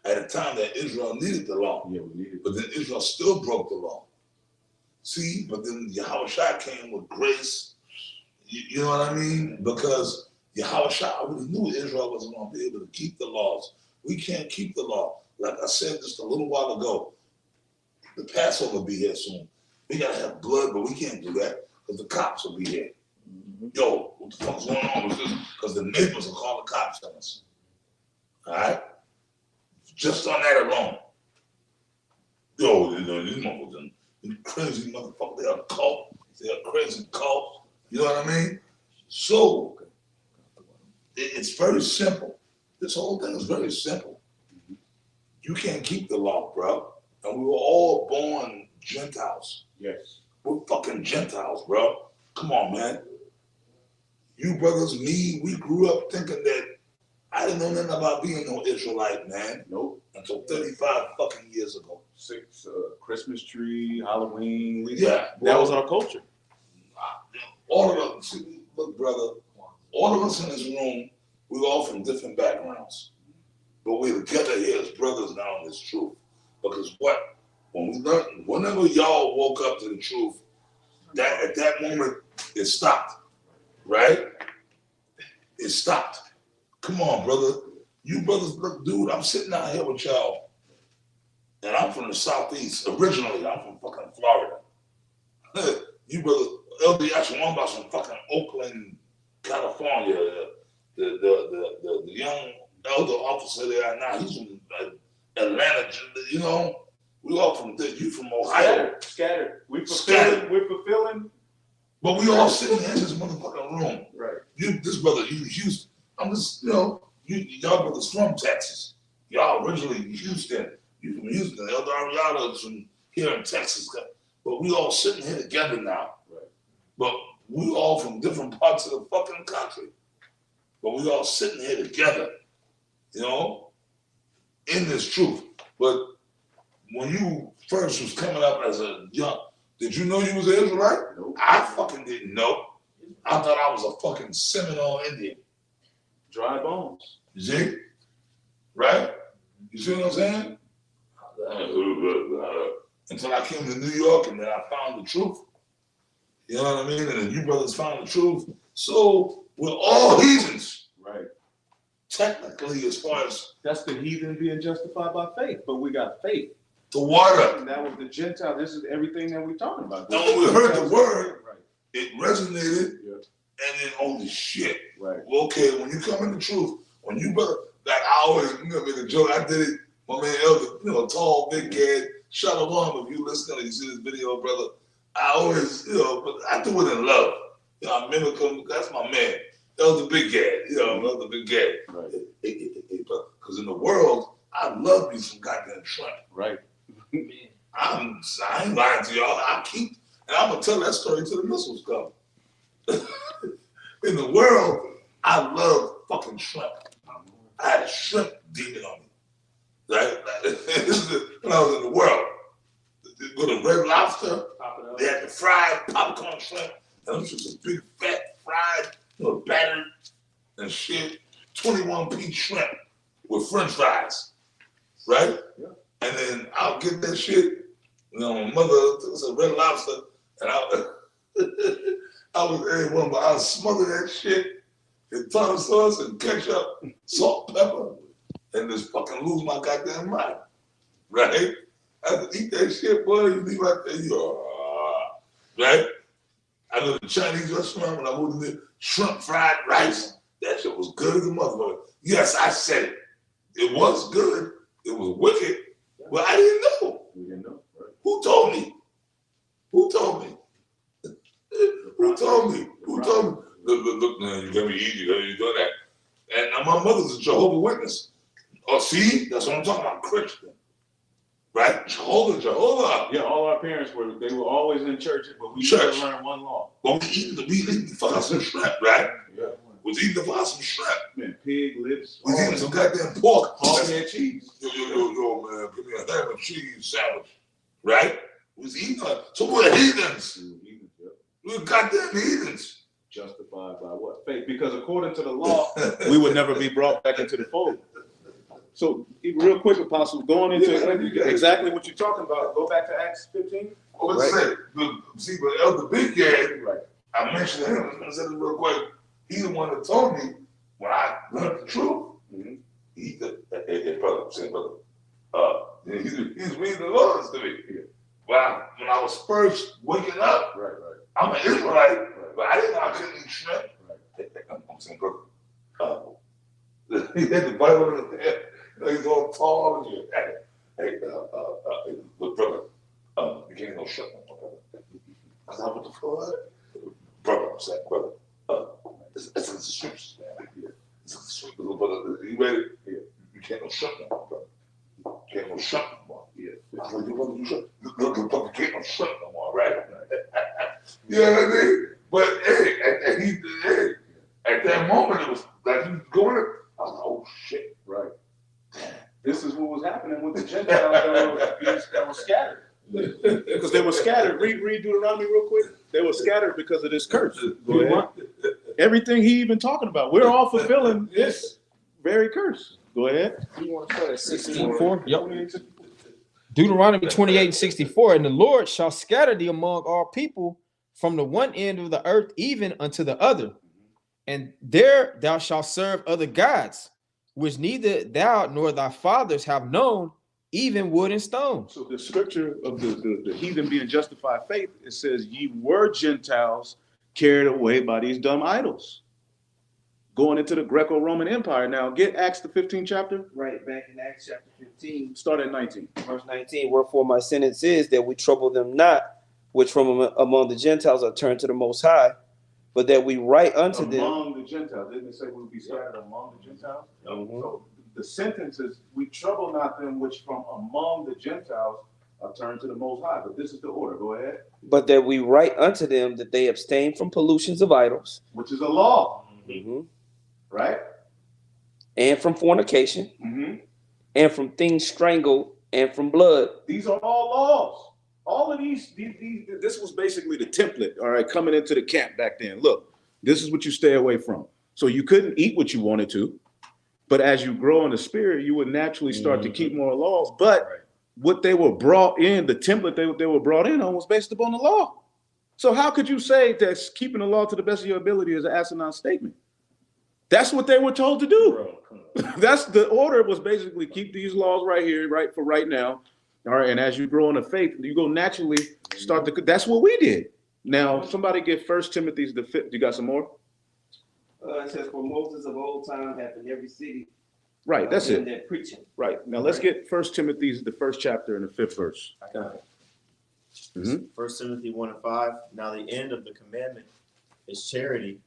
S6: at a time that Israel needed the law.
S2: Yeah, we needed it.
S6: But then Israel still broke the law. See, but then Yahushua came with grace. You know what I mean? Because Yahushua already knew Israel wasn't going to be able to keep the laws. We can't keep the law. Like I said just a little while ago, the Passover will be here soon. We got to have blood, but we can't do that because the cops will be here. Yo, what the fuck's going on with this? Because the neighbors will call the cops on us. All right? Just on that alone. Yo, you know, these motherfuckers, these crazy motherfuckers, they're a cult. They're a crazy cult. You know what I mean? So, it's very simple. This whole thing is very simple. You can't keep the law, bro. And we were all born Gentiles.
S2: Yes.
S6: We're fucking Gentiles, bro. Come on, man. You brothers, me, we grew up thinking that I didn't know nothing about being no Israelite, man.
S2: Nope.
S6: Until 35 fucking years ago.
S2: Christmas tree, Halloween.
S6: Yeah.
S2: That was our culture.
S6: All of us, see, look, brother, all of us in this room, we're all from different backgrounds. But we're together here as brothers now in this truth. Because what? When we learned, whenever y'all woke up to the truth, that at that moment, it stopped. Right? It stopped. Come on, brother. You brothers, look, dude, I'm sitting out here with y'all. And I'm from the Southeast. Originally, I'm from fucking Florida. You brothers, Elder Yashwan about from fucking Oakland, California. The young elder officer there now, he's from Atlanta, you know. We all from there. You from Ohio.
S2: Scattered. We're fulfilling.
S6: But we all sitting here in this motherfucking room.
S2: Right.
S6: You, this brother, you Houston. I'm just, you know, y'all brothers from Texas. Y'all originally Houston. You from Houston. Elder Ariana is from here in Texas. But we all sitting here together now.
S2: Right.
S6: But we all from different parts of the fucking country. But we all sitting here together, you know, in this truth. But when you first was coming up as a young, did you know you was an Israelite?
S2: Nope.
S6: I fucking didn't know. I thought I was a fucking Seminole Indian.
S2: Dry bones.
S6: You see? Right? You see what I'm saying? Until I came to New York and then I found the truth. You know what I mean? And then you brothers found the truth. So we're all heathens.
S2: Right.
S6: Technically, as far as
S2: that's the heathen being justified by faith. But we got faith.
S6: the water.
S2: And that was the Gentile. This is everything that we're talking about.
S6: And when we heard the word,
S2: right,
S6: it resonated.
S2: yeah,
S6: And then, holy shit.
S2: right.
S6: Well, okay, when you come in the truth, when you brother, like I always, you know, make a joke. I did it. My man Elder, you know, tall, big kid. Shalom, if you listen and you see this video, brother. I always, you know, but I do it in love. You know, I mimic him. That's my man. Elder Big Gad. You know, Elder Big Gad.
S2: Right.
S6: Because in the world, I love me some goddamn shrimp.
S2: Right.
S6: I ain't lying to y'all. And I'm gonna tell that story till the missiles come. In the world, I love fucking shrimp. I had a shrimp demon on me. Right? This is when I was in the world. With a Red Lobster, they had the fried popcorn shrimp, and it was just a big fat fried, you know, battered and shit, 21-piece shrimp with French fries, right?
S2: Yeah.
S6: And then I'll get that shit. You know, my mother took us a Red Lobster, and I was smother that shit in tartar sauce and ketchup, salt, pepper, and just fucking lose my goddamn mind, right? After eat that shit, boy, you leave out there, right? I go to the Chinese restaurant when I moved in there, shrimp fried rice. That shit was good as a motherfucker. Yes, I said it. It was good. It was wicked, but I didn't know.
S2: We didn't know. Right.
S6: Who told me? Who told me? Who told me? Who told me? Look, man, you gotta be easy, you gotta be doing that. And now my mother's a Jehovah's Witness. Oh, see? That's what I'm talking about, Christian. Right? Jehovah.
S2: Yeah, all our parents they were always in church, but we
S6: Church.
S2: never learned one law.
S6: But we eating for some shrimp, right?
S2: Yeah.
S6: Was eating for some shrimp.
S2: Man, pig lips.
S6: We eating some goddamn pork.
S2: Hog and cheese.
S6: Yo, man, give me a ham and cheese sandwich. Right? We was eating so we're heathens. We're goddamn heathens.
S2: Justified by what? Faith. Because according to the law, we would never be brought back into the fold. So, real quick, Apostle, going into exactly what you're talking about, go back to Acts 15.
S6: Well, let's say, see, but Elder Big Gad, right. I mentioned him, I said it real quick. He's the one that told me when I learned the truth. Mm-hmm. He said, hey, brother, he's reading the laws to me. Yeah. When I was first waking up, right. I'm an Israelite, but I didn't know I couldn't eat shrimp. Right. I'm saying, brother, he had the Bible in his head. He's all tall and you. Hey, look, brother, you can't go shut no more, brother. I said, what the fuck? Brother, I said, brother, it's in the scriptures, man. It's in the scriptures, brother. You ready? Yeah. You can't go shut no more, brother. You can't go shut no more. Yeah. I was like, brother, you shut. Look, brother, you can't go shut no more, right? You know what I mean? But hey, at that moment, it was like he was going. I was like, oh shit,
S2: Right. This is what was happening with the Gentiles that were scattered. Because they were scattered. Read Deuteronomy real quick. They were scattered because of this curse. Go ahead. Everything he even talking about, we're all fulfilling this very curse. Go ahead.
S4: You want to start at 64? Yep. Deuteronomy 28:64, and the Lord shall scatter thee among all people from the one end of the earth even unto the other, and there thou shalt serve other gods, which neither thou nor thy fathers have known, even wood and stone.
S2: So the scripture of the heathen being justified faith, it says, ye were Gentiles carried away by these dumb idols. Going into the Greco-Roman Empire. Now get Acts the 15th chapter.
S3: Right, back in Acts chapter 15,
S2: Start at 19.
S3: verse 19. Wherefore my sentence is that we trouble them not, which from among the Gentiles are turned to the Most High, but that we write unto them.
S2: Among the Gentiles. Didn't it say we'll be scattered among the Gentiles? So the sentence is, we trouble not them which from among the Gentiles are turned to the Most High. But this is the order. Go ahead.
S3: But that we write unto them that they abstain from pollutions of idols.
S2: Which is a law.
S3: Mm-hmm.
S2: Right?
S3: And from fornication,
S2: Mm-hmm.
S3: and from things strangled, and from blood.
S2: These are all laws. All of these, this was basically the template, all right, coming into the camp back then. Look, this is what you stay away from. So you couldn't eat what you wanted to, but as you grow in the spirit, you would naturally start to keep more laws. But what they were brought in, the template they were brought in on was based upon the law. So how could you say that keeping the law to the best of your ability is an asinine statement? That's what they were told to do. That's the order, was basically keep these laws right here, right for right now. All right, and as you grow in the faith, you go naturally start to. That's what we did. Now, somebody get 1 Timothy the 5th. You got some more?
S3: It says, for Moses of old time hath in every city.
S2: Right, that's it.
S3: They're preaching.
S2: Right. Now let's get 1 Timothy the 1st chapter and the 5th verse.
S7: I got it.
S2: Mhm.
S7: 1 Timothy 1:5. Now the end of the commandment is charity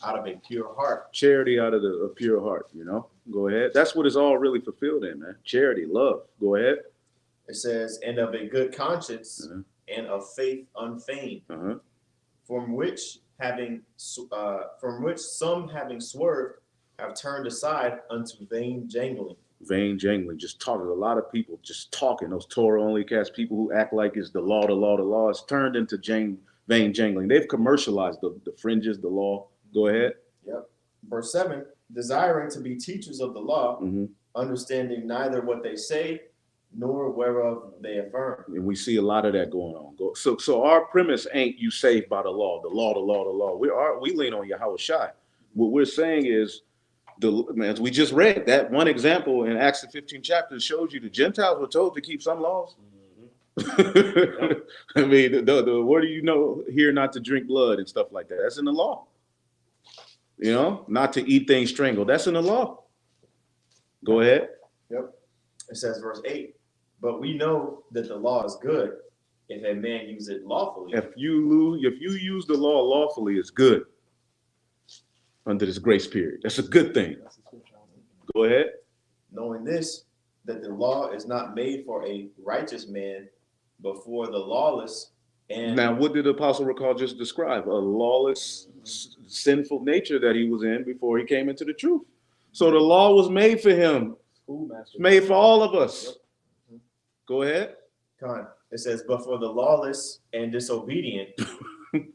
S7: out of a pure heart.
S2: Charity out of a pure heart, you know? Go ahead. That's what it's all really fulfilled in, man. Charity, love. Go ahead.
S7: It says, and of a good conscience and of faith unfeigned, from which some having swerved have turned aside unto vain jangling.
S2: Vain jangling, just talking. A lot of people just talking. Those Torah only cast people who act like it's the law, the law, the law. It's turned into vain jangling. They've commercialized the fringes, the law. Go ahead.
S7: Yep. Verse 7, desiring to be teachers of the law, understanding neither what they say nor whereof they affirm.
S2: And we see a lot of that going on. So our premise ain't you saved by the law, the law, the law, the law. We lean on Yahweh Shai. What we're saying is, as we just read, that one example in Acts the 15th chapter shows you the Gentiles were told to keep some laws. I mean, what do you know here not to drink blood and stuff like that? That's in the law. You know, not to eat things strangled. That's in the law. Go ahead.
S7: Yep. It says verse 8, but we know that the law is good if a man use it lawfully.
S2: If you use the law lawfully, it's good under this grace period. That's a good thing. Go ahead.
S7: Knowing this, that the law is not made for a righteous man, but for the lawless. And
S2: now, what did the Apostle Recall just describe? A lawless, sinful nature that he was in before he came into the truth. So the law was made for him. Made for all of us. Go ahead.
S7: It says, but for the lawless and disobedient,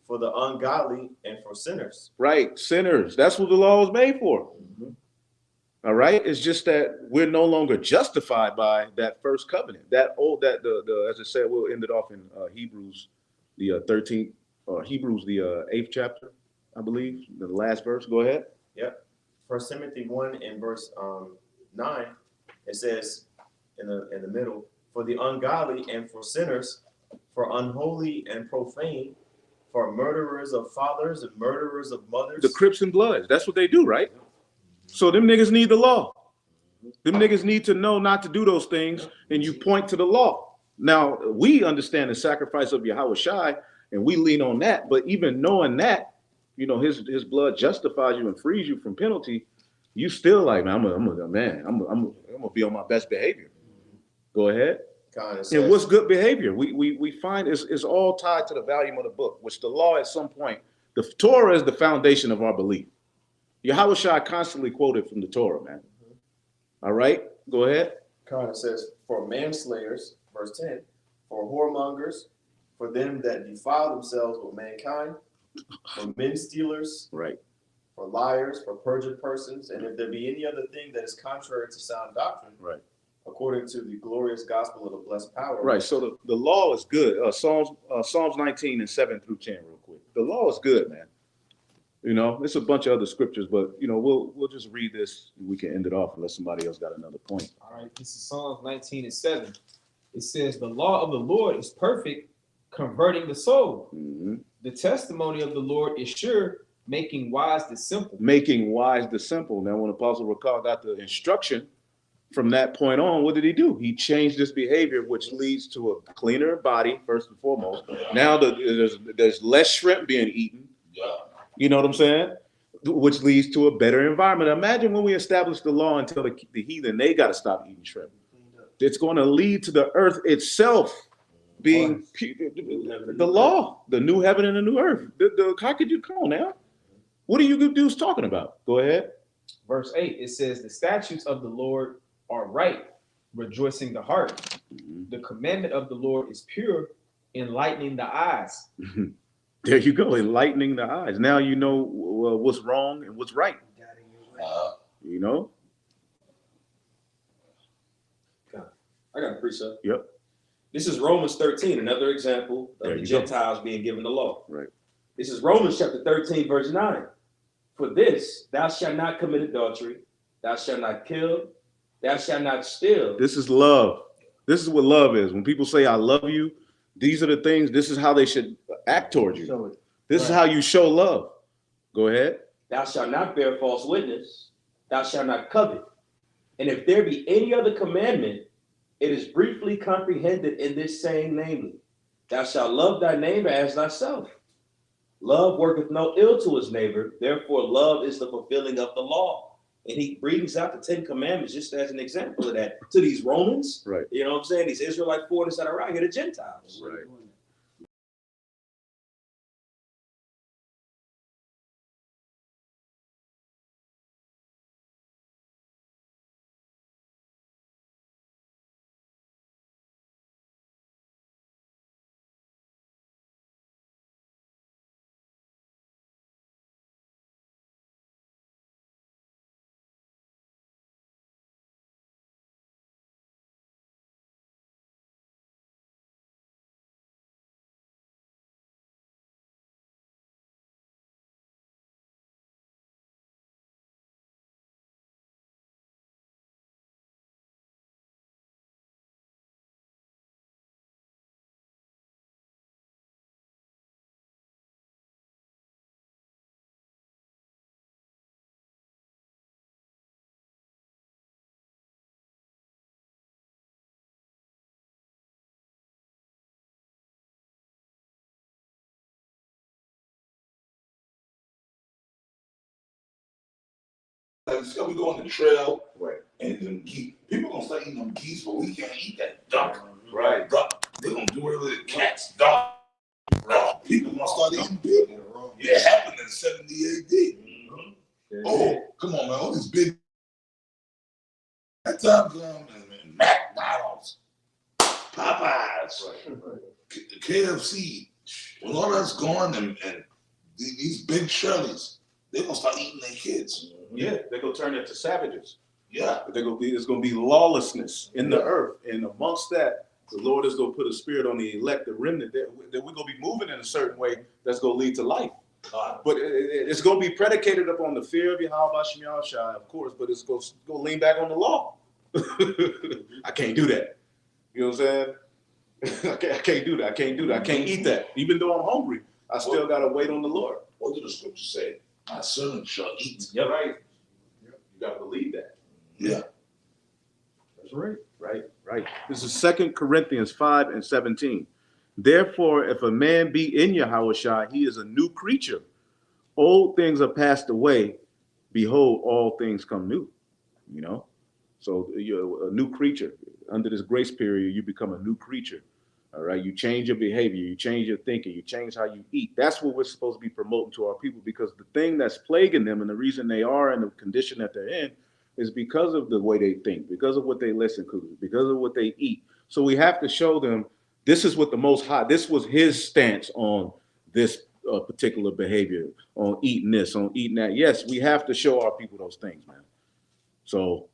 S7: for the ungodly and for sinners.
S2: Right, sinners. That's what the law was made for. All right. It's just that we're no longer justified by that first covenant. As I said, we'll end it off in Hebrews, the 13th, Hebrews, the 8th chapter, I believe, the last verse. Go ahead.
S7: Yep. 1 Timothy 1 and verse 9, it says in the middle, for the ungodly and for sinners, for unholy and profane, for murderers of fathers and murderers of mothers.
S2: The Crips and Bloods. That's what they do, right? So them niggas need the law. Them niggas need to know not to do those things, and you point to the law. Now, we understand the sacrifice of Yahweh Shai, and we lean on that. But even knowing that, you know, his blood justifies you and frees you from penalty, you still like, man, I'm gonna be on my best behavior. Go ahead. And what's good behavior? We find it's all tied to the volume of the book, which the law at some point, the Torah is the foundation of our belief. Yahweh Shai constantly quoted from the Torah, man. All right, go ahead.
S7: It says, for manslayers, verse 10, for whoremongers, for them that defile themselves with mankind, for men stealers,
S2: right,
S7: for liars, for perjured persons, and if there be any other thing that is contrary to sound doctrine,
S2: right,
S7: according to the glorious gospel of the blessed power.
S2: Right. So the law is good. Psalms 19 and 7 through 10, real quick. The law is good, man. You know, it's a bunch of other scriptures, but you know, we'll just read this and we can end it off unless somebody else got another point.
S4: All right, this is Psalms 19 and 7. It says, the law of the Lord is perfect, converting the soul.
S2: Mm-hmm.
S4: The testimony of the Lord is sure, making wise the simple.
S2: Making wise the simple. Now, when Apostle Rakal got the instruction from that point on, what did he do? He changed his behavior, which leads to a cleaner body, first and foremost. Now there's less shrimp being eaten.
S6: Yeah.
S2: You know what I'm saying? Which leads to a better environment. Imagine when we establish the law and tell the heathen they got to stop eating shrimp. It's going to lead to the earth itself being the law, the new heaven and the new earth. How could you come on now? What are you dudes talking about? Go ahead.
S4: Verse 8, it says, the statutes of the Lord are right, rejoicing the heart.
S2: Mm-hmm.
S4: The commandment of the Lord is pure, enlightening the eyes.
S2: There you go, enlightening the eyes. Now you know what's wrong and what's right. You know?
S3: I got a precept.
S2: Yep.
S3: This is Romans 13, another example of the Gentiles being given the law.
S2: Right.
S3: This is Romans chapter 13, verse 9. For this, thou shalt not commit adultery, thou shalt not kill, thou shalt not steal.
S2: This is love. This is what love is. When people say, I love you, these are the things, this is how they should act towards you. This is how you show love. Go ahead.
S3: Thou shalt not bear false witness, thou shalt not covet. And if there be any other commandment, it is briefly comprehended in this saying, namely, thou shalt love thy neighbor as thyself. Love worketh no ill to his neighbor, therefore love is the fulfilling of the law. And he brings out the 10 commandments just as an example of that to these Romans.
S2: Right.
S3: You know what I'm saying? These Israelite foreigners that are around here, the Gentiles.
S2: Right.
S6: So we go on the trail,
S2: Right.
S6: and them geese. People gonna start eating them geese, but we can't eat that duck.
S2: Right.
S6: Duck. They're gonna do whatever the cats, dog. People gonna start eating people. Yeah, it happened in 70 AD. Oh, come on, man. All these big that time and McDonald's, Popeyes, KFC. When all that's gone and these big Shirleys, they're gonna start eating their kids.
S2: Yeah, they're gonna turn into savages.
S6: Yeah.
S2: It's gonna be lawlessness in the earth. And amongst that, the Lord is gonna put a spirit on the elect, the remnant, that we're gonna be moving in a certain way that's gonna lead to life. But it's gonna be predicated upon the fear of Yahweh Hashem Yahushua, of course, but it's gonna lean back on the law. I can't do that. You know what I'm saying? I can't do that. I can't do that. I can't eat that. Even though I'm hungry, I still gotta wait on the Lord.
S6: What did the scripture say? My servant shall eat.
S2: Yeah, right. You gotta believe that.
S6: Yeah.
S2: That's right. Right. This is 2 Corinthians 5 and 17. Therefore, if a man be in Yahushua, he is a new creature. Old things are passed away. Behold, all things come new. You know? So you're a new creature. Under this grace period, you become a new creature. All right. You change your behavior, you change your thinking, you change how you eat. That's what we're supposed to be promoting to our people, because the thing that's plaguing them and the reason they are in the condition that they're in is because of the way they think, because of what they listen to, because of what they eat. So we have to show them this is what the Most High, this was his stance on this particular behavior, on eating this, on eating that. Yes, we have to show our people those things, man. So,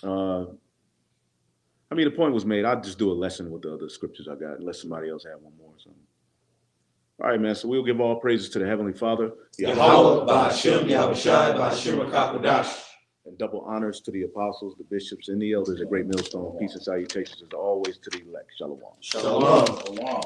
S2: I mean, the point was made. I'll just do a lesson with the other scriptures I got, unless somebody else had one more or something. All right, man. So we'll give all praises to the Heavenly Father.
S1: Yahweh, Ba'ashem, Yahushai, Ba'ashem, Rakakwadash.
S2: And double honors to the apostles, the bishops, and the elders at Great Millstone. Peace and salutations as always to the elect. Shalom.
S1: Shalom.
S6: Shalom.